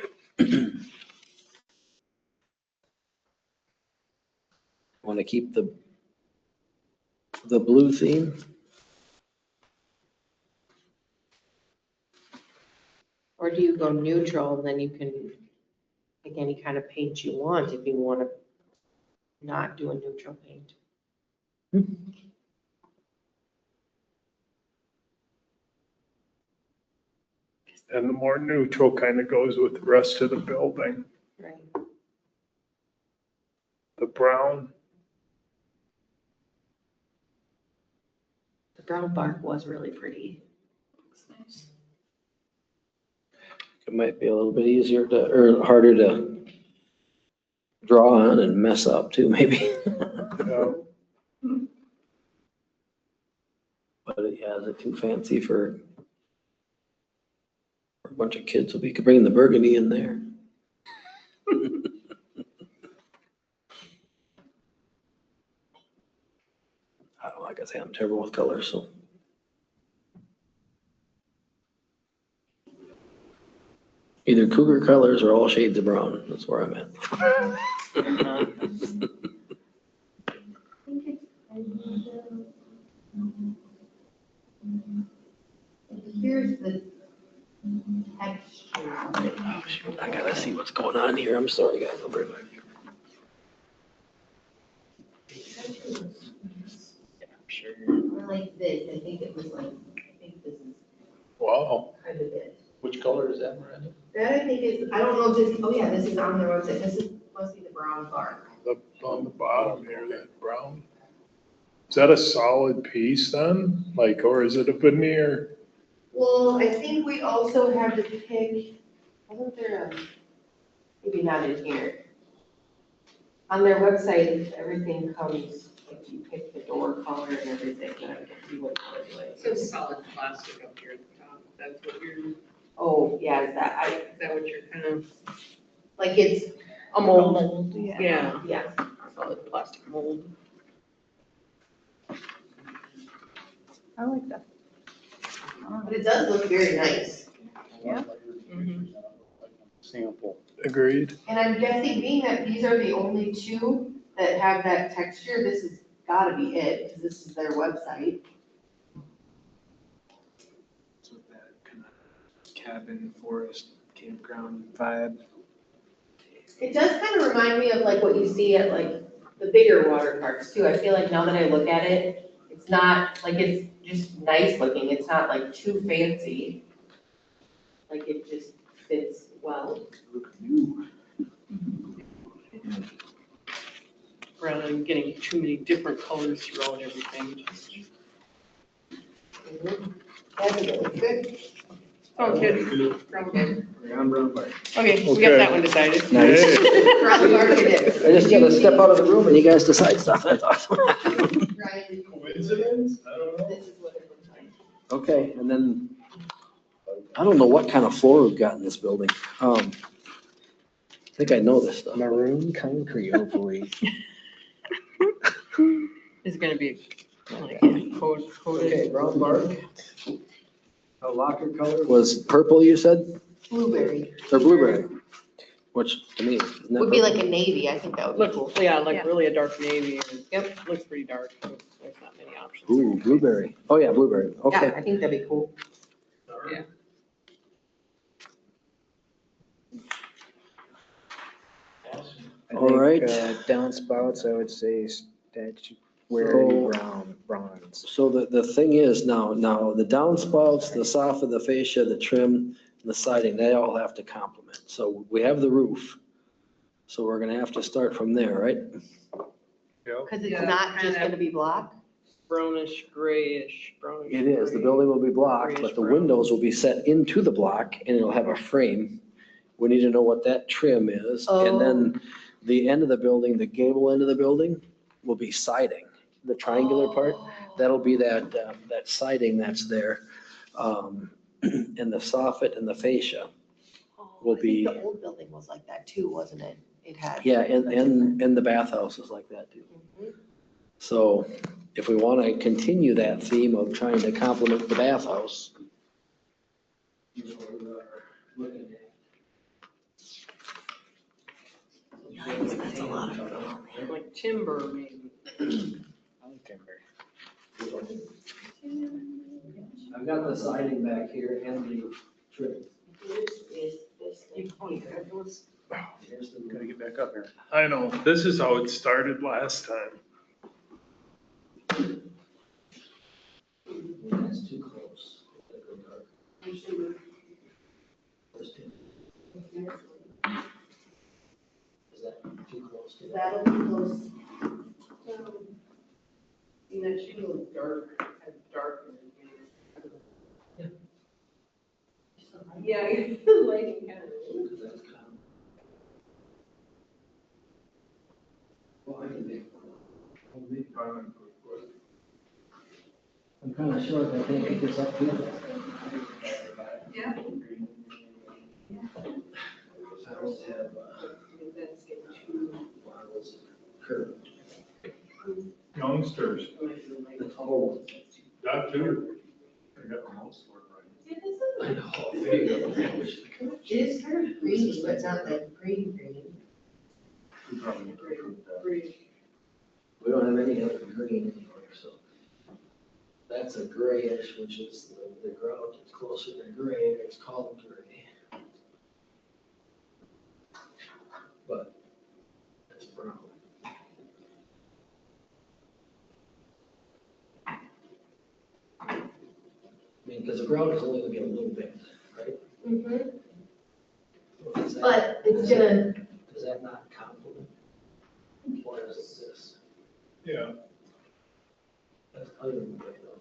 Want to keep the blue theme? Or do you go neutral and then you can pick any kind of paint you want if you want to not do a neutral paint? And the more neutral kind of goes with the rest of the building. Right. The brown, The brown bark was really pretty. Looks nice. It might be a little bit easier to, or harder to draw on and mess up too, maybe. But yeah, is it too fancy for a bunch of kids? We could bring the burgundy in there. I don't know, like I say, I'm terrible with colors, so. Either cougar colors or all shades of brown. That's where I'm at. Here's the texture. Oh, shoot, I gotta see what's going on here. I'm sorry, guys. I'll be right back. Or like this, I think it was like, I think this is Wow. kind of it. Which color is that, Miranda? That I think is, I don't know if this, oh yeah, this is on their website, this is, must be the brown bark. On the bottom here, that brown. Is that a solid piece then? Like, or is it a veneer? Well, I think we also had to pick, wasn't there a, maybe not in here. On their website, everything comes, like you pick the door color and everything, and I can see what color it So is. solid plastic up here at the top, that's what you're, is Oh, yeah, is that, that what you're kind of, like it's, A mold, Mold, yeah. yeah, yeah, solid plastic mold. I like that. but it does look very nice. Yeah. Sample. Agreed. And I'm guessing being that these are the only two that have that texture, this has gotta be it, because this is their website. So that kind of cabin, forest, campground vibe. It does kind of remind me of like what you see at like the bigger water parks too. I feel like now that I look at it, it's not, like it's just nice looking. It's not like too fancy. Like it just fits well. Look new. Rather than getting too many different colors throughout everything. That's really good. Sounds good. Sounds good. Brown bark. Okay, we Okay. got that one decided. Nice. Hey, Brown bark it is. I just gotta step out of the room and you guys decide stuff. That's awesome. Ryan, coincidence? I don't know. this is what it looks like. Okay, and then, I don't know what kind of floor we've got in this building. I think I know this stuff. Maroon concrete, hopefully. It's gonna be like Okay, coated. brown bark. The locker color was purple, you said, Blueberry. or blueberry? Which, to me, isn't that Would be purple? like a navy. I think that would be cool. Look, yeah, like Yeah. really a dark navy. Or- Yep. Looks pretty dark. So there's not many options. Ooh, blueberry. Oh, yeah, blueberry. Yeah, Okay. I think that'd be cool. Yeah. I All think, right. Downspouts, I would say statuary So- brown, bronze. So the thing is now the downspouts, the soffit, the fascia, the trim, and the siding, they all have to complement. So we have the roof. So we're gonna have to start from there, right? Because it's Yeah, not just kinda. gonna be block. Brownish, grayish, brownish. It is. The gray. building will be blocked, but the windows will be set into the block and it'll have a frame. We need to know what that trim is. And then the end of the building, the gable end of the building will be siding, the triangular part. That'll be that siding that's there. And the soffit and the fascia. will I think be- the old building was like that too, wasn't it? It had. Yeah, and the bathhouse is like that too. Mhm. So if we want to continue that theme of trying to complement the bathhouse. Yikes, that's a lot of room. Like timber maybe. I like timber. I've got the siding back here and the trim. Gotta get back up here. I know, this is how it started last time. That's too close. Is that too close to that? That'll be close. And that should look dark, kind of dark. yeah, the lighting kind of. Well, I can make I'm kind of short, I can't get this up too. Yeah. I don't have, That's getting too. models curved. Youngsters, The tall ones. that too. Yeah, this is I know. It is kind of green, but not that green. We probably need to approve that. We don't have any other green anymore, so. That's a grayish, which is the ground is closer to gray, it's called gray. But it's brown. I mean, because the ground is only gonna be a little bit, right? Is that- But it's gonna, Does that not complement? Or is it this? Yeah, That's kind of big though.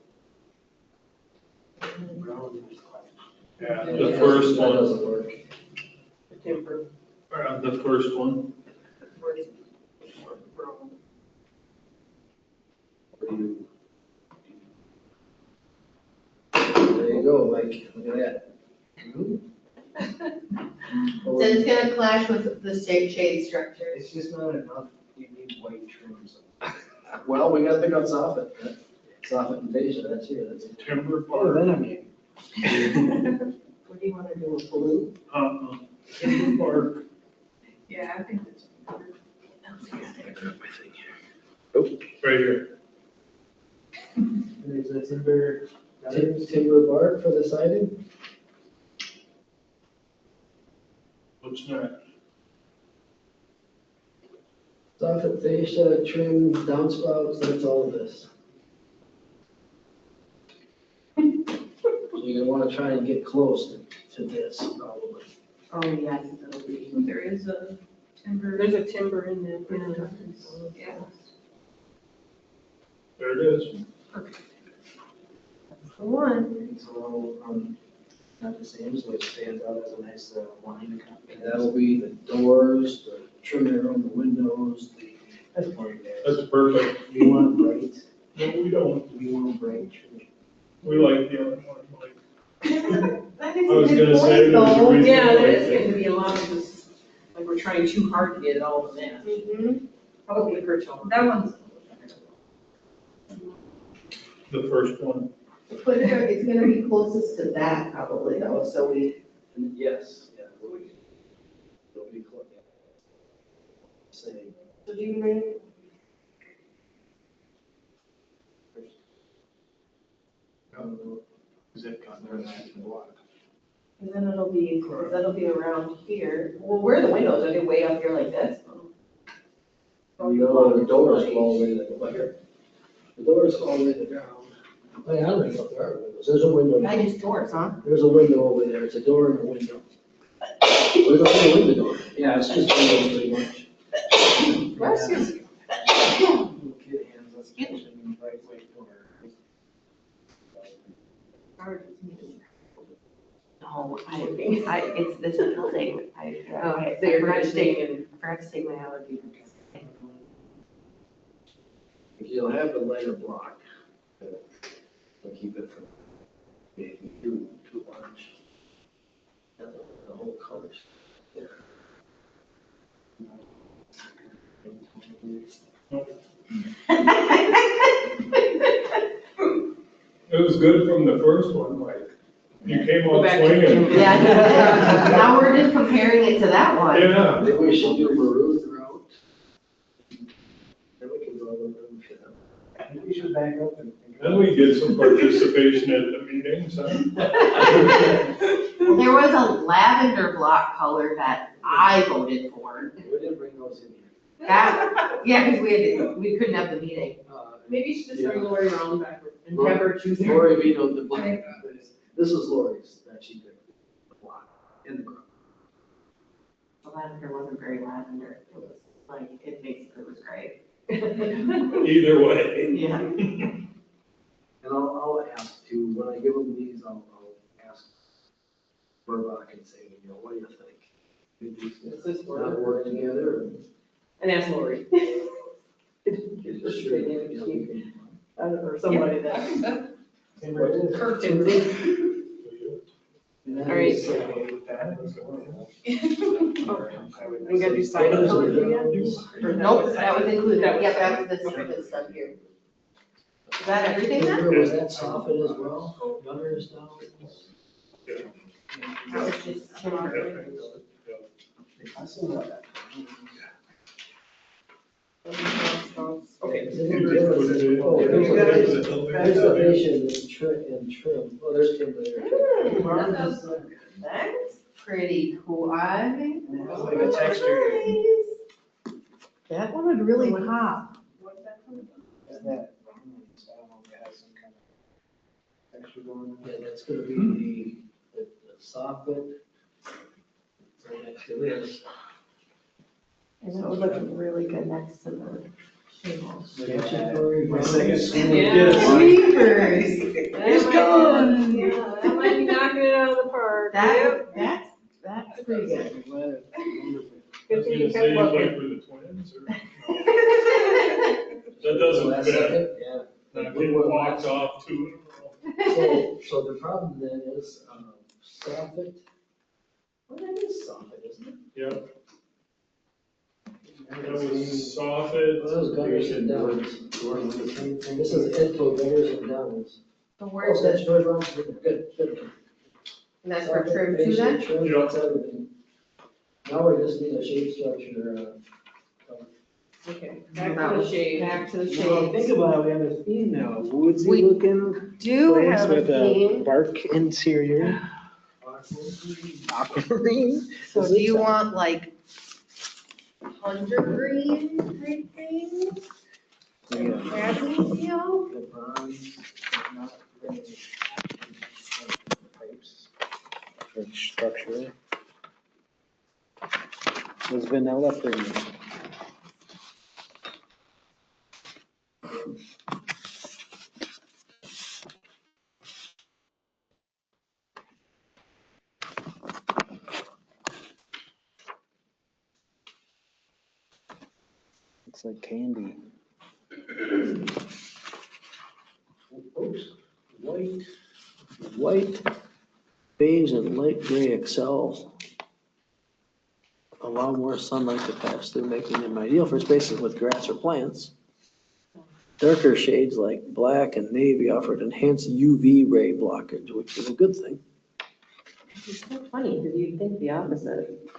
Brown. yeah, Yeah, the first that one, doesn't work. Timber. the first one. Brown. There you go, Mike, look at that. then it's gonna clash with the shade structure. It's just not enough, you need white trims. Well, we got to pick up soffit, soffit and fascia, that's here, that's it. Timber Oh, bark. then I mean. What do you wanna do, with blue? Timber bark. Yeah, I think that's. Right here. Is that timber? Timber bark for the siding? What's next? Soffit, fascia, trim, downspouts, that's all of this. So you're gonna wanna try and get close to this, probably. Oh, yes, it'll be. There is a timber. There's a timber in there. Yeah. There it is. The one. It's a little, not the same, so it stands out as a nice line. And that'll be the doors, the trim around the windows, the. That's fine, guys. That's perfect. You want bright, No, we don't. you want bright. We like the other one, like. That I is was a gonna good say point, there's a though. reason. Yeah, there is going to be a lot of this, like we're trying too hard to get it all in there. Mhm. Probably hurts all. That one's. The first one. But it's gonna be closest to that probably though, so we. Yes, yeah. It'll be close. Same. So do you mean? Is that cutting their matching block? And then it'll be around here. Well, where are the windows? Are they way up here like this? No, the doors go all the way to the, here. The doors go all the way to the ground. Oh, yeah, I don't know if there are windows. There's a window. I just doors, huh? There's a window over there. It's a door and a window. We're going to window door. Yeah, it's just windows pretty much. Bless you. Little kid hands, let's get it in the right way for No, it's this building. Okay, so you're not staying in. I forgot to take my allergy. You'll have the lighter block. It'll keep it from being too large. The whole colors. It was good from the first one, like, you came Go out back to swinging. timber. Yeah, now we're just comparing it to that one. Yeah. Maybe we should do maroon throughout. Then we can go over them. Maybe we should back up and. Then we get some participation at the meetings, huh? There was a lavender block color that I voted for. We didn't bring those in here. That, yeah, because we couldn't have the meeting. Maybe you should just Yeah. bring Lori around backwards and have her choose. Lori vetoed the black. This is Lori's that she picked. The block in the ground. The lavender wasn't very lavender. It was like, it basically was gray. Either way. Yeah. And I'll ask too, when I give them these, I'll ask Burbach and say, you know, what do you think? Does this Not work? work together? And ask Lori. Sure, yeah, we can- Or somebody that. Timber it is. Kirk Timber. And that All right. is, with that. We gotta do side colors again? Or Nope, that was included. That was- Yeah, that was this stupid stuff here. Is that everything then? Was that soffit as well? Gutters down? it's just trim off. I still have that. Okay. Vegetation and trim, oh, there's timber there. That's pretty cool. I think. It's like a texture. That one would really pop. What's that from? Is that, I don't know if it has some kind of texture going on. Yeah, that's gonna be the soffit. Right next to this. And that would look really good next to the shingles. My second school. Yeah. Creepers. It's gone. Yeah, that might be knocking it out of the park. Yep. That's pretty good. Good thing you kept looking. For the twins or? That doesn't fit. Yeah. That kid walks off two in a row. So the problem then is, soffit. Well, that is soffit, isn't it? Yeah. That was soffit. Well, that was gutters and downs. This is info gutters and downs. So Oh, where's that's the, George Robinson, good. and that's for Soffit, trim too fascia, then? Trim, Yeah. that's everything. Now we just need a shape structure, Okay, back to the shade. Back to the Well, shades. think about it, we have a theme now, woodsy We looking Do place have a with a theme. bark interior. Aquamarine. So do you want like hunter green type thing? Yeah. Bradley feel? The bronze, not really pipes or structure. Was vanilla pretty? It's like candy. oops, white, beige and light gray excel. Allow more sunlight to pass through, making them ideal for spaces with grass or plants. Darker shades like black and navy offered enhanced UV ray blockage, which is a good thing. It's so funny, because you'd think the opposite.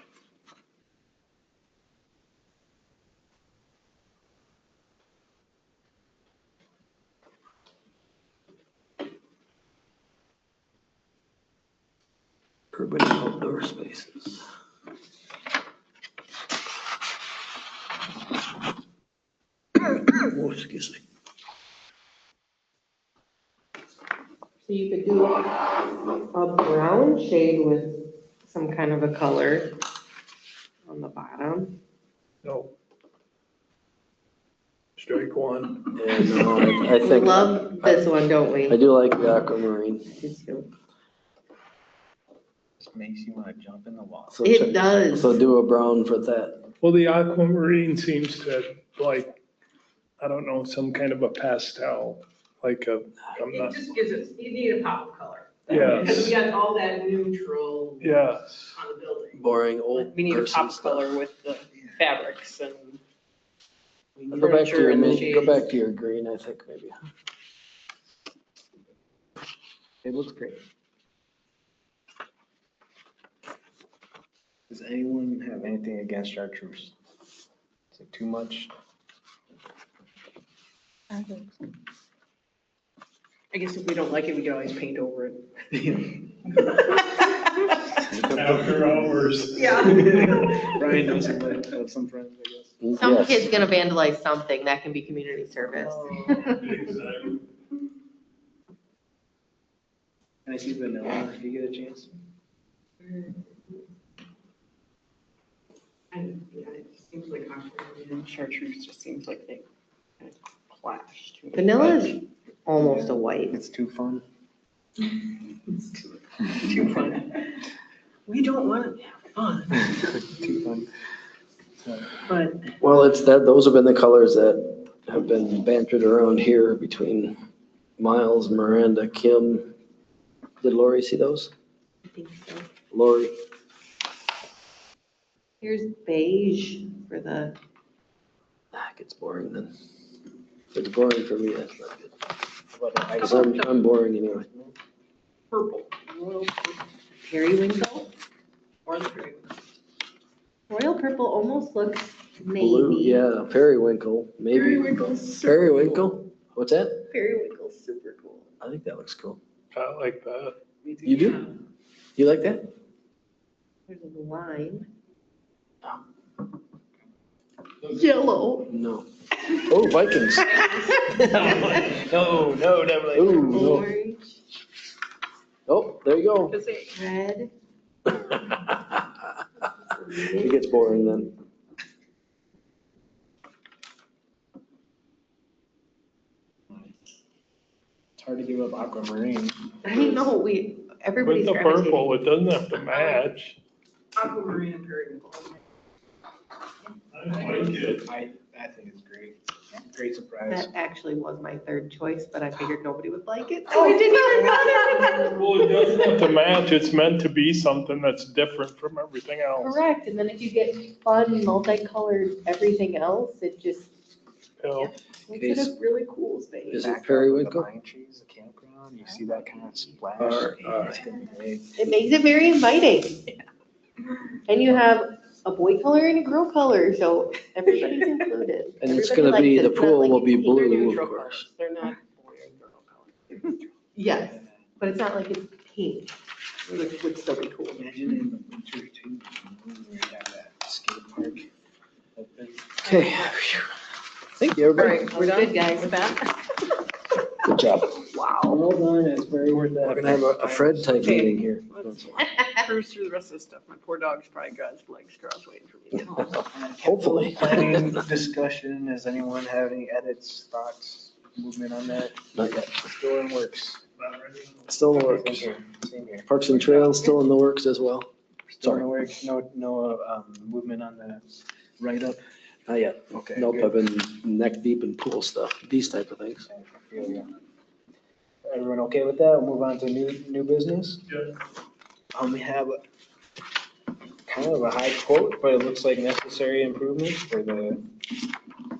Urban and outdoor spaces. Oh, excuse me. So you could do a brown shade with some kind of a color on the bottom. No. Strike one. Yeah, no, I We think, love this one, don't we? I do like the aquamarine. Just makes you wanna jump in the water. So It does. So do a brown for that. Well, the aquamarine seems to like, I don't know, some kind of a pastel, like a, I'm It not, just gives us, you need a pop of color. Yes. Because we got all that neutral yes. on the building. Boring old We need a person pop stuff. color with the fabrics and. Go back to your, furniture and the go back shades. to your green, I think, maybe. It looks great. Does anyone have anything against chartreuse? Is it too much? I guess if we don't like it, we can always paint over it. After hours. Yeah. Brian knows of some friends, I guess. Some Yes. kid's gonna vandalize something, that can be community service. Exactly. Can I see vanilla if you get a chance? And, yeah, it just seems like aquamarine and chartreuse just seems like they kind of clash. too Vanilla much. is almost a white. It's too fun. Too fun. We don't want to have fun, Too fun. but Well, it's that, those have been the colors that have been bantered around here between Miles, Miranda, Kim. Did Lori see those? I think so. Lori, Here's beige for the, gets boring then. If it's boring for me, that's not good. But Because I'm boring anyway. purple. periwinkle. Or the gray. Royal purple almost looks Blue, navy. yeah, periwinkle, maybe. Periwinkle's super Periwinkle? What's that? Periwinkle's super cool. I think that looks cool. I like that. You do? You like that? There's a line. Yellow. No. Oh, Vikings. No, definitely. Ooh, no. Orange, Oh, there you go. Does it- red. It gets boring then. It's hard to give up aquamarine. I know, With everybody's the gravitating. purple, it doesn't have to match. Aquamarine and periwinkle. I like it. I think it's great. Great surprise. That actually was my third choice, but I figured nobody would like it, so I didn't even bother. Well, it doesn't have to match. It's meant to be something that's different from everything else. Correct, and then if you get fun, multicolored everything else, it just You know? makes it a really cool space. Is it Backdrop with periwinkle? The pine trees, the campground, you see that kind of splash. It's gonna be great. It makes it very inviting. And you have a boy color and a girl color, so everybody's included. And it's Everybody gonna be, likes it. the It's not pool like will it's be pink. They're blue, neutral of course. colors. They're not boy or girl colors. Yes, but it's not like it's pink, which would still be cool. Imagine in the winter too, where you have that skate park open. Okay. Thank you, All everybody. right, we're done? Good, guys. With that? Good job. Wow. Well done, it's very worth that. We're gonna have a Fred type Okay. meeting here. Let's cruise through the rest of this stuff. My poor dog's probably got his legs crossed waiting for me to get home. Hopefully. Planning discussion, does anyone have any edits, thoughts, movement on that? Not yet. Still in works. Still in the Same works. here, same here. Parks and Trails still in the works as well. Still in Sorry. the works, no movement on the write-up? Not yet. Okay. Nope, good. I've been neck deep in pool stuff, these type of things. I feel you. Everyone okay with that? We'll move on to new business? Yeah. We have kind of a high quote, but it looks like necessary improvement for the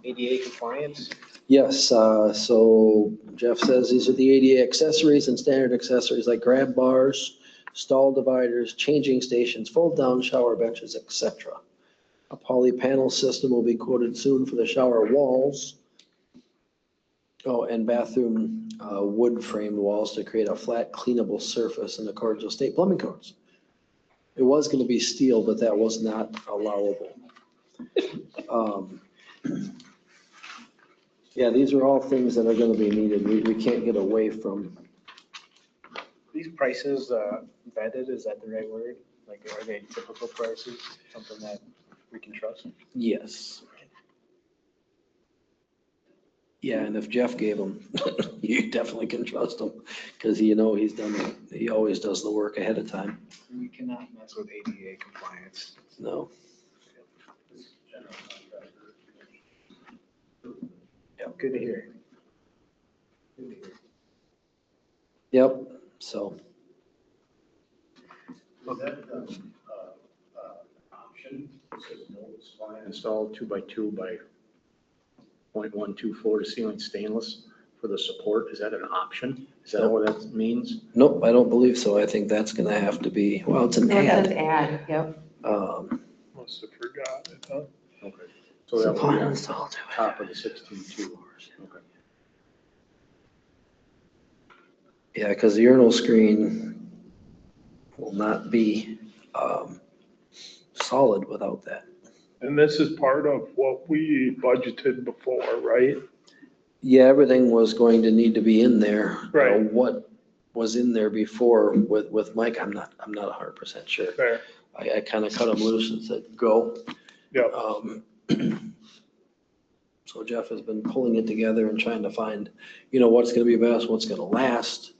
ADA compliance. Yes, so Jeff says these are the ADA accessories and standard accessories like grab bars, stall dividers, changing stations, fold-down shower benches, etc. A poly panel system will be quoted soon for the shower walls. Oh, and bathroom wood framed walls to create a flat cleanable surface in accordance with state plumbing codes. It was going to be steel, but that was not allowable. Yeah, these are all things that are going to be needed. We can't get away from. These prices vetted, is that the right word? Like, are they typical prices, something that we can trust? Yes. Yeah, and if Jeff gave them, you definitely can trust him because he's done it. He always does the work ahead of time. We cannot mess with ADA compliance. No. Yeah, good to hear. Good to hear. Yep, so. Is that option? Installed 2x2 by 0.124 to ceiling stainless for the support. Is that an option? Is that what that means? Nope, I don't believe so. I think that's gonna have to be, well, it's an No, that's ad. ad, yep. Must have forgot it, huh? Okay. So that would be on Install to it. top of the 16.2. Okay. Yeah, because the urinal screen will not be solid without that. And this is part of what we budgeted before, right? Yeah, everything was going to need to be in there. Right. What was in there before with Mike, I'm not 100% sure. Fair. I kind of cut him loose and said, go. Yep. So Jeff has been pulling it together and trying to find, what's going to be best, what's going to last.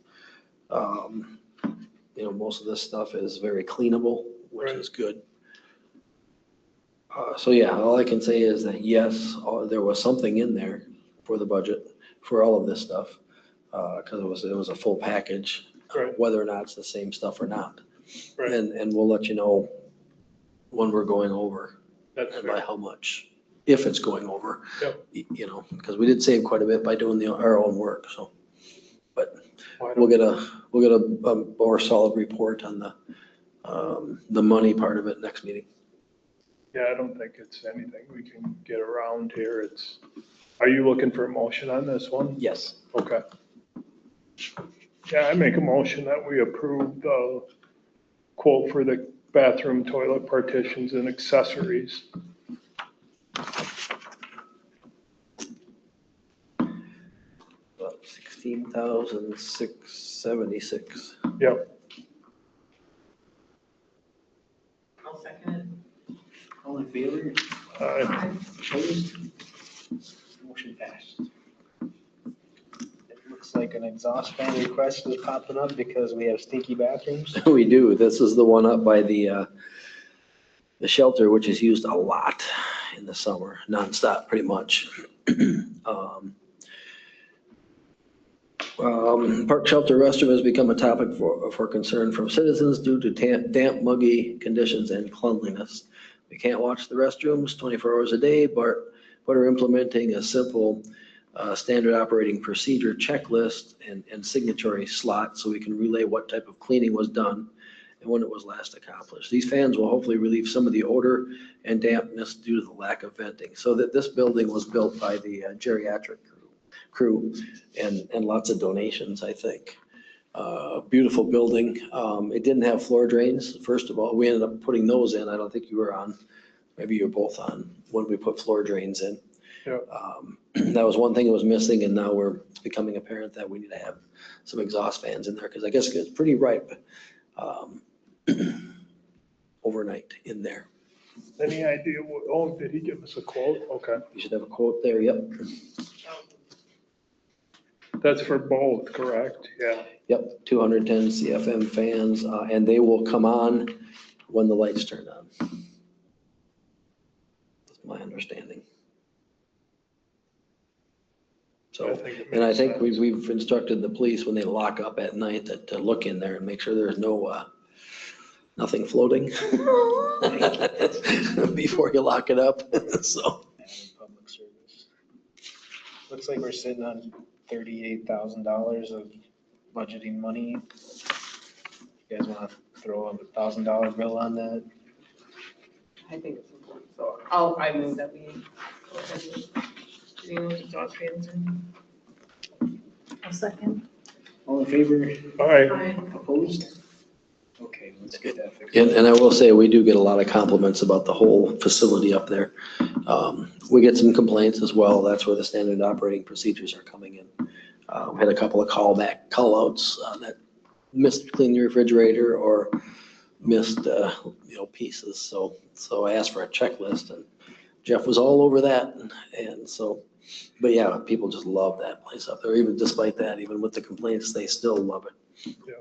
Most of this stuff is very cleanable, which Right. is good. So yeah, all I can say is that yes, there was something in there for the budget for all of this stuff. Because it was a full package, Right. whether or not it's the same stuff or not. Right. And we'll let you know when we're going over That's and by fair. how much, if it's going over. Yep. Because we did save quite a bit by doing our own work, so. But Why we'll don't- get a more solid report on the money part of it next meeting. Yeah, I don't think it's anything we can get around here. Are you looking for a motion on this one? Yes. Okay. Yeah, I make a motion that we approve the quote for the bathroom toilet partitions and accessories. About 16,676. Yep. I'll second it. All in favor? Opposed? Motion passed. It looks like an exhaust fan request is popping up because we have stinky bathrooms. We do. This is the one up by the shelter, which is used a lot in the summer, nonstop, pretty much. Park shelter restroom has become a topic for concern from citizens due to damp, muggy conditions and cleanliness. We can't watch the restrooms 24 hours a day, but are implementing a simple standard operating procedure checklist and signatory slot so we can relay what type of cleaning was done and when it was last accomplished. These fans will hopefully relieve some of the odor and dampness due to the lack of venting. So that this building was built by the geriatric crew and lots of donations, I think. Beautiful building. It didn't have floor drains, first of all. We ended up putting those in. I don't think you were on, maybe you were both on when we put floor drains in. Yeah. That was one thing that was missing, and now it's becoming apparent that we need to have some exhaust fans in there, because I guess it's pretty ripe overnight in there. Any idea did he give us a quote? Okay. You should have a quote there, yep. That's for both, correct? Yeah. Yep, 210 CFM fans, and they will come on when the lights turn on. That's my understanding. So, and I think we've instructed the police when they lock up at night to look in there and make sure there's nothing floating before you lock it up, so. Public service. Looks like we're sitting on $38,000 of budgeting money. You guys want to throw a $1,000 bill on that? I think it's important, so I move that we go ahead with getting those exhaust fans in. A second. All in favor? All right. Opposed? Okay, let's get that fixed. And I will say, we do get a lot of compliments about the whole facility up there. We get some complaints as well. That's where the standard operating procedures are coming in. We had a couple of call-outs that missed cleaning the refrigerator or missed, pieces. So I asked for a checklist, and Jeff was all over that. And so, but yeah, people just love that place up there. Even despite that, even with the complaints, they still love it. Yeah.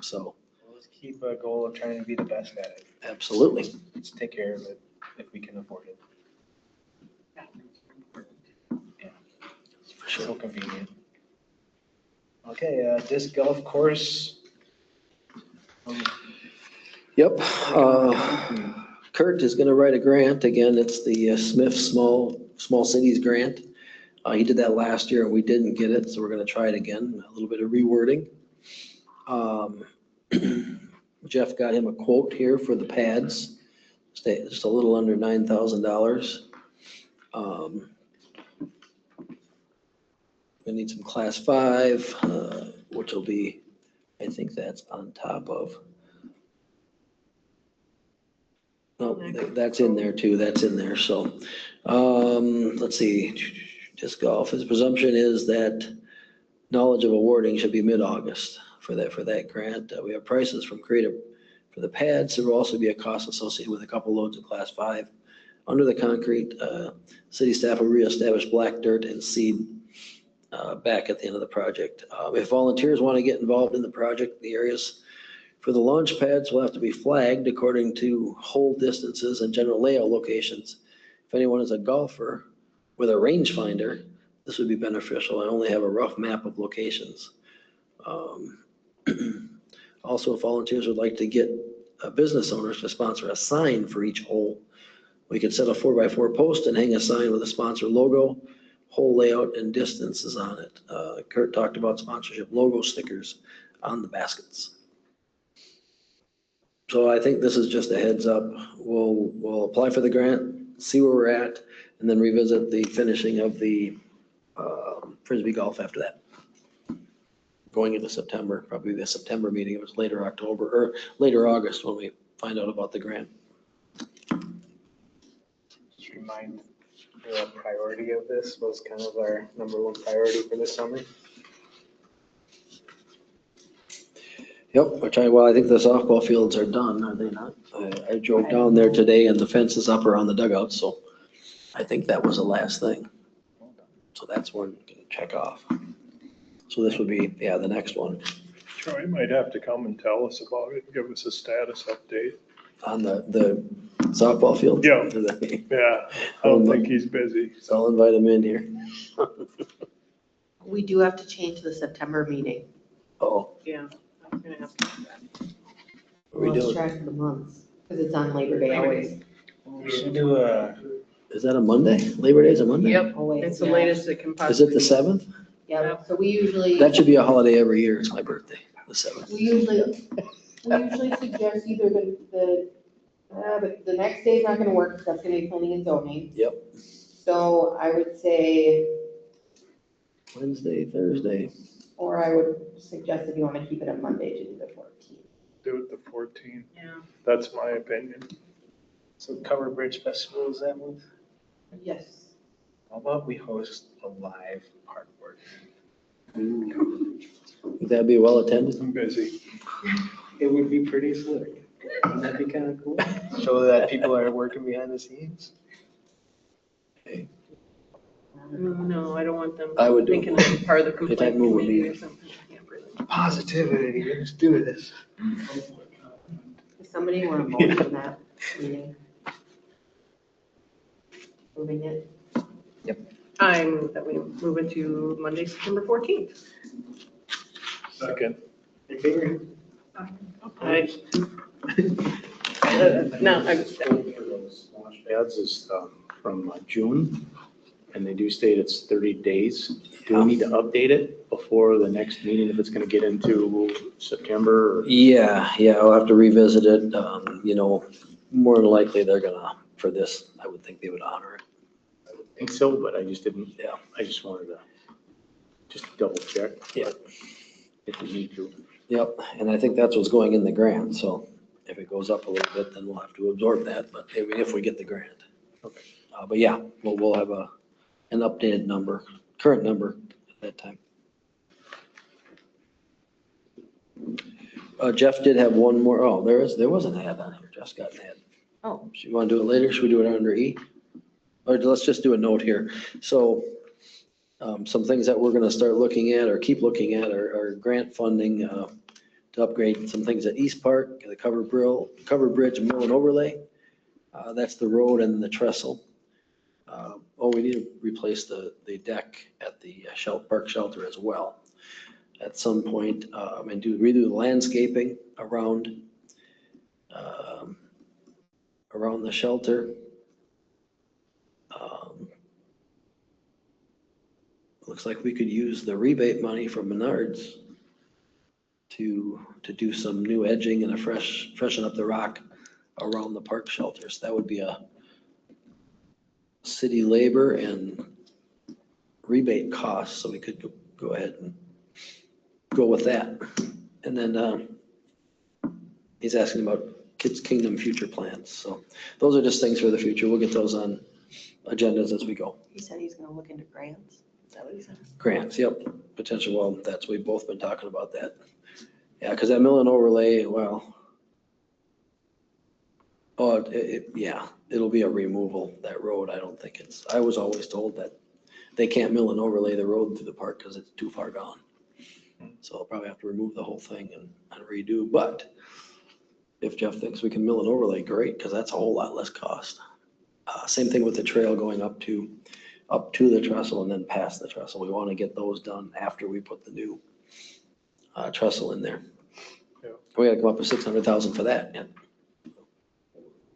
So. Let's keep a goal of trying to be the best at it. Absolutely. Let's take care of it if we can afford it. Yeah, For sure. so convenient. Okay, disc golf course. Yep. Kurt is going to write a grant. Again, it's the Smith Small Cities Grant. He did that last year and we didn't get it, so we're going to try it again. A little bit of rewording. Jeff got him a quote here for the pads. Just a little under $9,000. We need some class 5, which will be, I think that's on top of. No, that's in there too. That's in there. So, let's see. Disc golf. His presumption is that knowledge of awarding should be mid-August for that grant. We have prices from Creative for the pads. There will also be a cost associated with a couple loads of class 5 under the concrete. City staff will reestablish black dirt and seed back at the end of the project. If volunteers want to get involved in the project, the areas for the launch pads will have to be flagged according to hole distances and general layout locations. If anyone is a golfer with a rangefinder, this would be beneficial. I only have a rough map of locations. Also, if volunteers would like to get business owners to sponsor a sign for each hole, we could set a 4x4 post and hang a sign with a sponsor logo, hole layout, and distances on it. Kurt talked about sponsorship logo stickers on the baskets. So I think this is just a heads up. We'll apply for the grant, see where we're at, and then revisit the finishing of the Frisbee golf after that. Going into September, probably the September meeting. It was later October or later August when we find out about the grant. Just remind the priority of this was kind of our number one priority for this summer. Yep, well, I think the softball fields are done, are they not? I drove down there today and the fence is up around the dugout, so I think that was the last thing. So that's one we can check off. So this would be, yeah, the next one Troy might have to come and tell us about it, give us a status update. on the softball field. Yeah. Yeah, I don't think he's busy. So I'll invite him in here. We do have to change the September meeting. Oh, Yeah. I'm gonna have to do that. what are we Lost doing? track of the months, because it's on Labor Day always. We should do a, Is that a Monday? Labor Day's a Monday? Yep, Always, it's the yeah. latest it can Is possibly it the be. 7th? Yeah, so we usually. That should be a holiday every year. It's my birthday, the 7th. We usually suggest either but the next day's not gonna work, because that's gonna be planning and zoning. Yep. So I would say, Wednesday, Thursday. or I would suggest if you wanna keep it on Monday to do the 14th. Do it the 14th. Yeah. That's my opinion. so Cover Bridge Festival is that month? Yes. How about we host a live park board? Would that be well attended? I'm busy. It would be pretty slick. Wouldn't that be kind of cool? Show that people are working behind the scenes. No, I don't want them I would do thinking I'm part of the If complaint I move with committee me. or something. Yeah, really. Positivity, let's do this. Does somebody wanna motion that meeting? Moving it? I move that we move it to Monday, September 14th. Second. In favor? No, I'm, For those launch pads is from June, and they do state it's 30 days. Do we need to update it before the next meeting if it's going to get into September? or- Yeah, I'll have to revisit it. More than likely they're gonna, for this, I would think they would honor it. I would think so, but I just didn't, Yeah. I just wanted to just double check. Yeah. If we need to. Yep, and I think that's what's going in the grant, so if it goes up a little bit, then we'll have to absorb that, but if we get the grant. Okay. But yeah, we'll have an updated number, current number at that time. Jeff did have one more. Oh, there was an ad on here. Jeff's got an ad. Oh. Should you want to do it later? Should we do it under E? Or let's just do a note here. So some things that we're going to start looking at or keep looking at are grant funding to upgrade some things at East Park, the Cover Bridge Mill and Overlay. That's the road and the trestle. We need to replace the deck at the park shelter as well at some point, and redo the landscaping around the shelter. Looks like we could use the rebate money from Menards to do some new edging and freshen up the rock around the park shelters. That would be a city labor and rebate cost, so we could go ahead and go with that. And then he's asking about Kids Kingdom future plans. So those are just things for the future. We'll get those on agendas as we go. He said he's gonna look into grants. Is that what he said? Grants, yep, potential, well, we've both been talking about that. Yeah, because that mill and overlay, well, it'll be a removal, that road. I was always told that they can't mill and overlay the road through the park because it's too far gone. So I'll probably have to remove the whole thing and redo, but if Jeff thinks we can mill and overlay, great, because that's a whole lot less cost. Same thing with the trail going up to the trestle and then past the trestle. We want to get those done after we put the new trestle in there. Yeah. We gotta come up with 600,000 for that, yeah.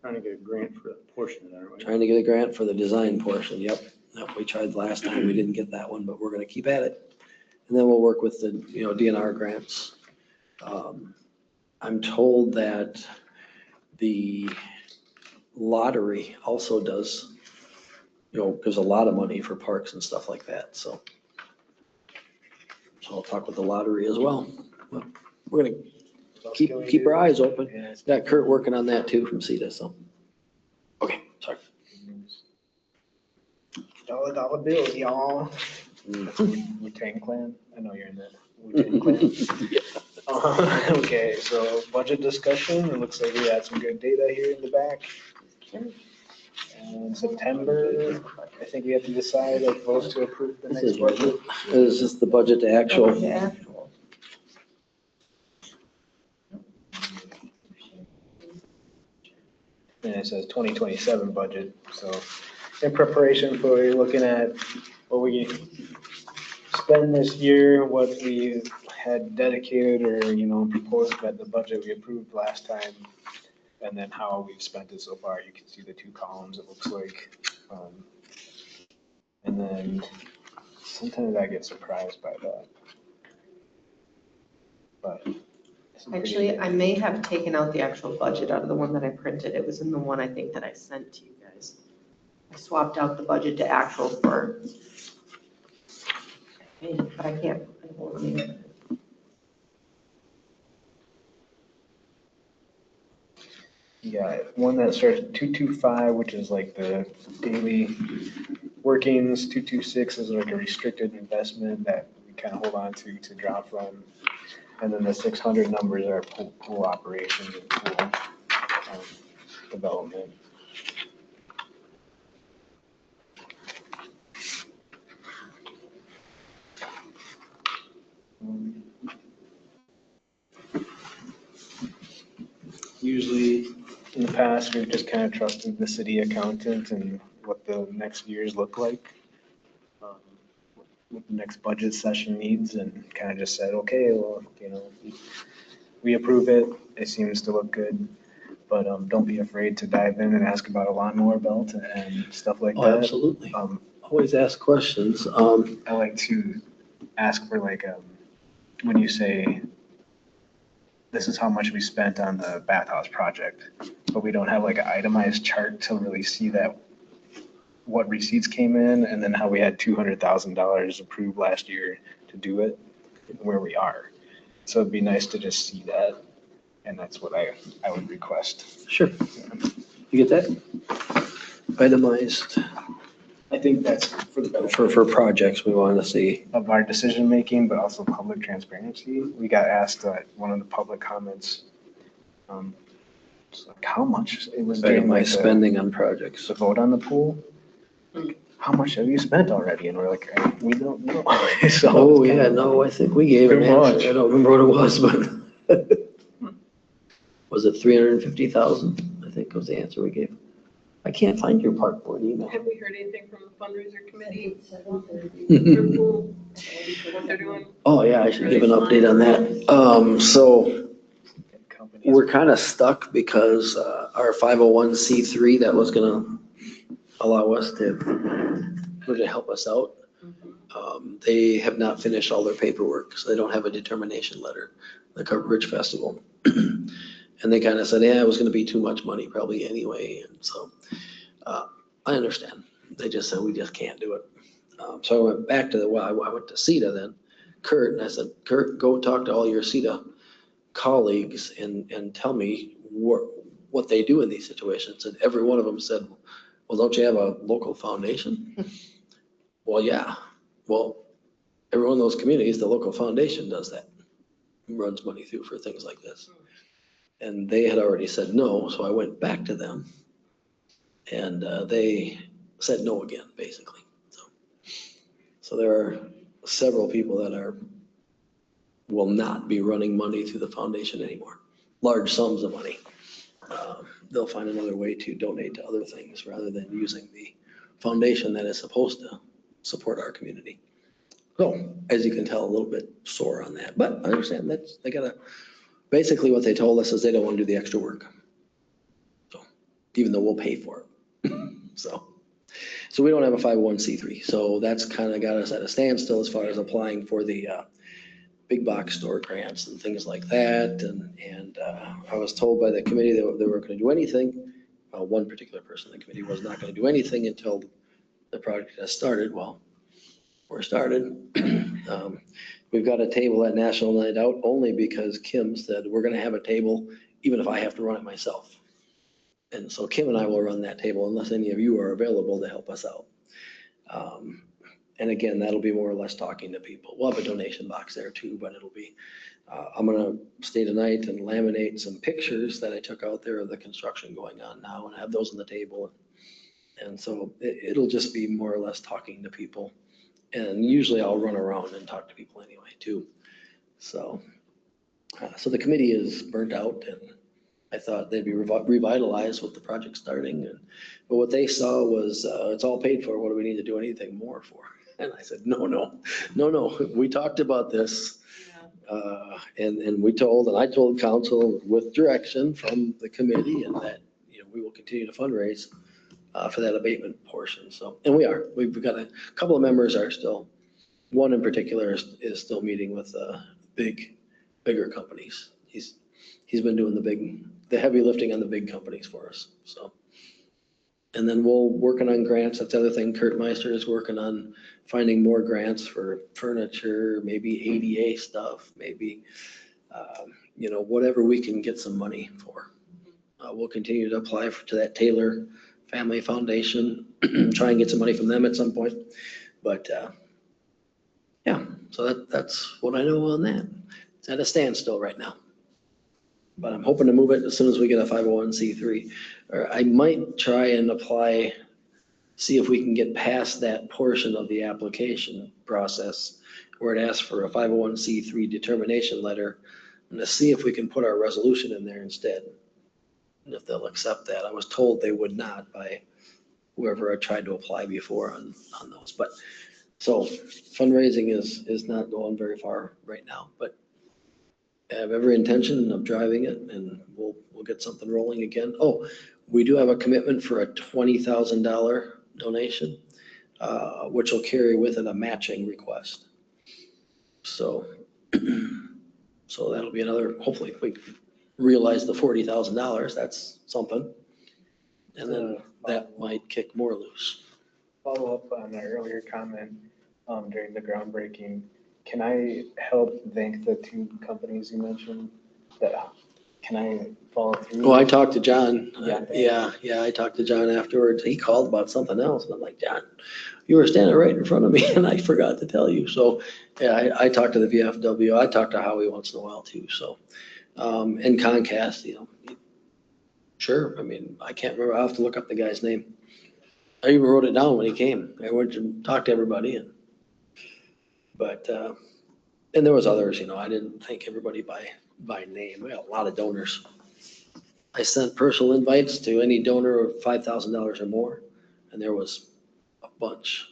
Trying to get a grant for that portion of that, aren't we? Trying to get a grant for the design portion, yep. We tried last time, we didn't get that one, but we're gonna keep at it. And then we'll work with the, DNR grants. I'm told that the lottery also does, gives a lot of money for parks and stuff like that, so. So I'll talk with the lottery as well. But we're gonna keep our eyes open. Yeah, it's Got Kurt working on that too from CETA, so. Okay, sorry. $1 bills, y'all. Wu-Tang Clan, I know you're in that Wu-Tang Clan. Okay, so budget discussion, it looks like we had some good data here in the back. And September, I think we have to decide if vote to approve the This next is, budget. this is the budget to actual. And it says 2027 budget, so in preparation for looking at what we spend this year, what we had dedicated or, proposed at the budget we approved last time, and then how we've spent it so far. You can see the two columns, it looks like. And then sometimes I get surprised by that. But. Actually, I may have taken out the actual budget out of the one that I printed. It was in the one I think that I sent to you guys. I swapped out the budget to actual for, but I can't. Hold on a minute. You got one that starts at 225, which is like the daily workings. 226 is like a restricted investment that we kind of hold on to draw from. And then the 600 numbers are pool operations and pool development. Usually in the past, we've just kind of trusted the city accountant and what the next years look like. What the next budget session needs and kind of just said, okay, well, we approve it. It seems to look good. But don't be afraid to dive in and ask about a lawnmower belt and stuff like Oh, that. absolutely. Always ask questions. I like to ask for when you say, this is how much we spent on the bathhouse project, but we don't have like an itemized chart to really see that what receipts came in and then how we had $200,000 approved last year to do it, where we are. So it'd be nice to just see that. And that's what I would request. Sure. You get that? Itemized. I think that's for the benefit For projects we want to see. of our decision making, but also public transparency. We got asked one of the public comments, just like how much it was during Itemized spending on projects. the vote on the pool. Like, how much have you spent already? And we're like, we don't know. So Oh, it's yeah, kind of- no, I think we gave an Too much. answer. I don't remember what it was, but was it 350,000? I think was the answer we gave. I can't find your park board email. Have we heard anything from the fundraiser committee? Oh, What they're doing? yeah, I should give an update on that. So companies. we're kind of stuck because our 501c3 that was gonna allow us to really help us out. They have not finished all their paperwork, so they don't have a determination letter, the Covered Bridge Festival. And they kind of said, yeah, it was gonna be too much money probably anyway, and so I understand. They just said, we just can't do it. So I went back to I went to CETA then, Kurt, and I said, Kurt, go talk to all your CETA colleagues and tell me what they do in these situations. And every one of them said, well, don't you have a local foundation? Well, yeah. Well, every one of those communities, the local foundation does that, runs money through for things like this. And they had already said no, so I went back to them. And they said no again, basically. So there are several people that will not be running money through the foundation anymore, large sums of money. They'll find another way to donate to other things rather than using the foundation that is supposed to support our community. So as you can tell, a little bit sore on that, but I understand they gotta, basically what they told us is they don't want to do the extra work. So even though we'll pay for it. So we don't have a 501c3. So that's kind of got us at a standstill as far as applying for the big box store grants and things like that. And I was told by the committee that they weren't going to do anything. One particular person in the committee was not going to do anything until the project has started. Well, we're started. We've got a table at National Night Out only because Kim said we're going to have a table even if I have to run it myself. And so Kim and I will run that table unless any of you are available to help us out. And again, that'll be more or less talking to people. We'll have a donation box there too, but it'll be, I'm gonna stay tonight and laminate some pictures that I took out there of the construction going on now and have those on the table. And so it'll just be more or less talking to people. And usually I'll run around and talk to people anyway too. So, so the committee is burnt out and I thought they'd be revitalized with the project starting. But what they saw was, it's all paid for. What do we need to do anything more for? And I said, no. We talked about this. And we told, and I told council with direction from the committee and that, we will continue to fundraise for that abatement portion. So, and we are, we've got a couple of members are still, one in particular is still meeting with bigger companies. He's been doing the heavy lifting on the big companies for us. So, and then we'll working on grants. That's the other thing. Kurt Meister is working on finding more grants for furniture, maybe ADA stuff, maybe, whatever we can get some money for. We'll continue to apply to that Taylor Family Foundation, try and get some money from them at some point. But yeah, so that's what I know on that. It's at a standstill right now. But I'm hoping to move it as soon as we get a 501c3. Or I might try and apply, see if we can get past that portion of the application process where it asks for a 501c3 determination letter, and to see if we can put our resolution in there instead. And if they'll accept that. I was told they would not by whoever I tried to apply before on those. But so fundraising is not going very far right now, but I have every intention of driving it and we'll get something rolling again. Oh, we do have a commitment for a $20,000 donation, which will carry with it a matching request. So that'll be another, hopefully if we realize the $40,000, that's something. And then that might kick more loose. Follow up on an earlier comment during the groundbreaking. Can I help thank the two companies you mentioned? Can I follow through? Well, I talked to John. Yeah. I talked to John afterwards. He called about something else. And I'm like, John, you were standing right in front of me and I forgot to tell you. So yeah, I talked to the VFW. I talked to Howie once in a while too. So, and Comcast, sure. I mean, I can't remember. I'll have to look up the guy's name. I even wrote it down when he came. I went to talk to everybody but there was others, I didn't thank everybody by name. We got a lot of donors. I sent personal invites to any donor of $5,000 or more, and there was a bunch,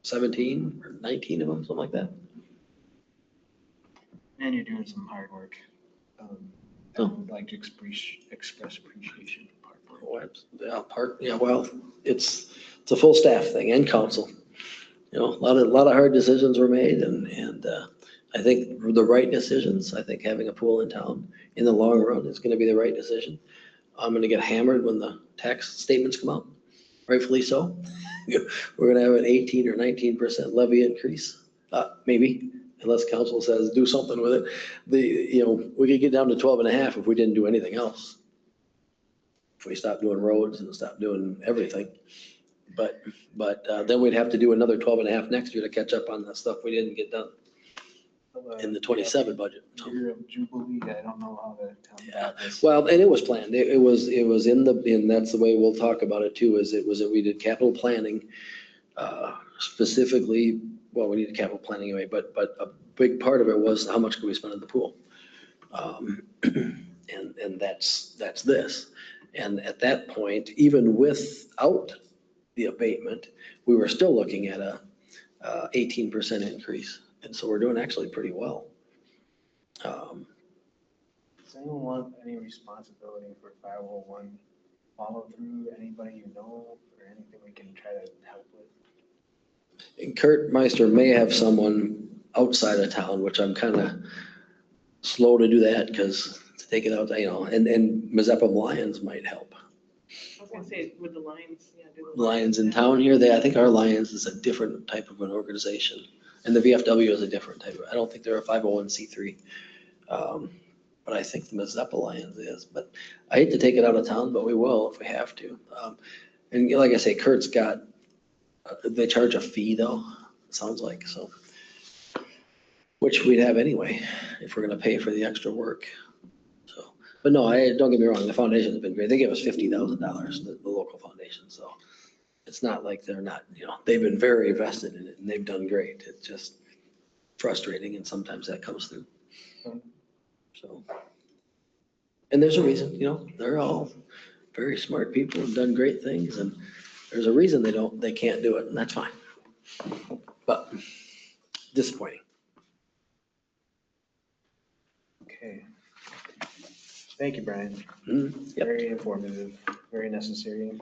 17 or 19 of them, something like that. And you're doing some hard work. I would like to express appreciation. Well, it's a full staff thing and council. A lot of hard decisions were made and I think the right decisions. I think having a pool in town in the long run is going to be the right decision. I'm going to get hammered when the tax statements come out, rightfully so. We're going to have an 18 or 19% levy increase, maybe, unless council says do something with it. We could get down to 12.5 if we didn't do anything else. If we stopped doing roads and stopped doing everything. But then we'd have to do another 12.5 next year to catch up on the stuff we didn't get done in the 27 budget. Year of Jubilee, I don't know how to tell you about this. Well, and it was planned. It was and that's the way we'll talk about it too, we did capital planning, specifically, well, we needed capital planning anyway, but a big part of it was how much could we spend in the pool? And that's this. And at that point, even without the abatement, we were still looking at a 18% increase. And so we're doing actually pretty well. Does anyone want any responsibility for 501 follow through? Anybody or anything we can try to help with? And Kurt Meister may have someone outside of town, which I'm kind of slow to do that because to take it out, and Mazeppa Lions might help. I was gonna say with the Lions, yeah. do the Lions in town here, I think our Lions is a different type of an organization. And the VFW is a different type. I don't think they're a 501c3. But I think the Mazeppa Lions is. But I hate to take it out of town, but we will if we have to. And like I say, Kurt's got, they charge a fee though, it sounds like, so. Which we'd have anyway, if we're gonna pay for the extra work. So, but no, don't get me wrong, the foundation's been great. They gave us $50,000, the local foundation, so. It's not like they're not, they've been very invested in it and they've done great. It's just frustrating and sometimes that comes through. So. And there's a reason, they're all very smart people and done great things and there's a reason they can't do it and that's fine. But disappointing. Okay. Thank you, Brian. Yep. Very informative, very necessary.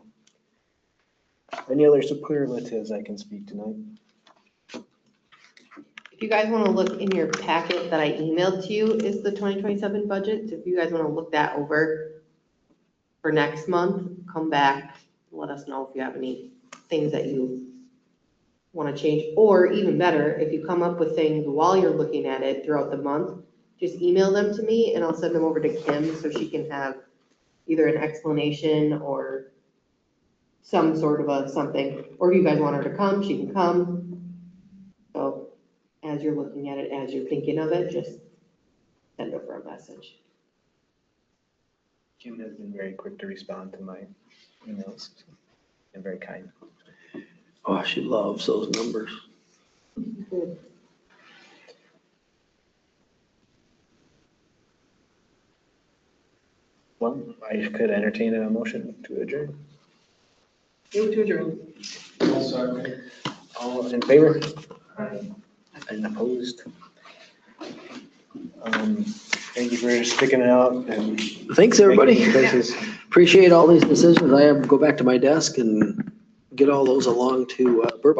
Any other superlatives I can speak tonight? If you guys want to look in your packet that I emailed to you is the 2027 budget. So if you guys want to look that over for next month, come back, let us know if you have any things that you want to change. Or even better, if you come up with things while you're looking at it throughout the month, just email them to me and I'll send them over to Kim so she can have either an explanation or some sort of something. Or if you guys want her to come, she can come. So as you're looking at it, as you're thinking of it, just send over a message. Kim has been very quick to respond to my emails and very kind. Oh, she loves those numbers. Well, I could entertain a motion to adjourn. Move to adjourn. All in favor? And opposed? Thank you for sticking it out and. Thanks, everybody. making choices. Appreciate all these decisions. I have to go back to my desk and get all those along to Burbine.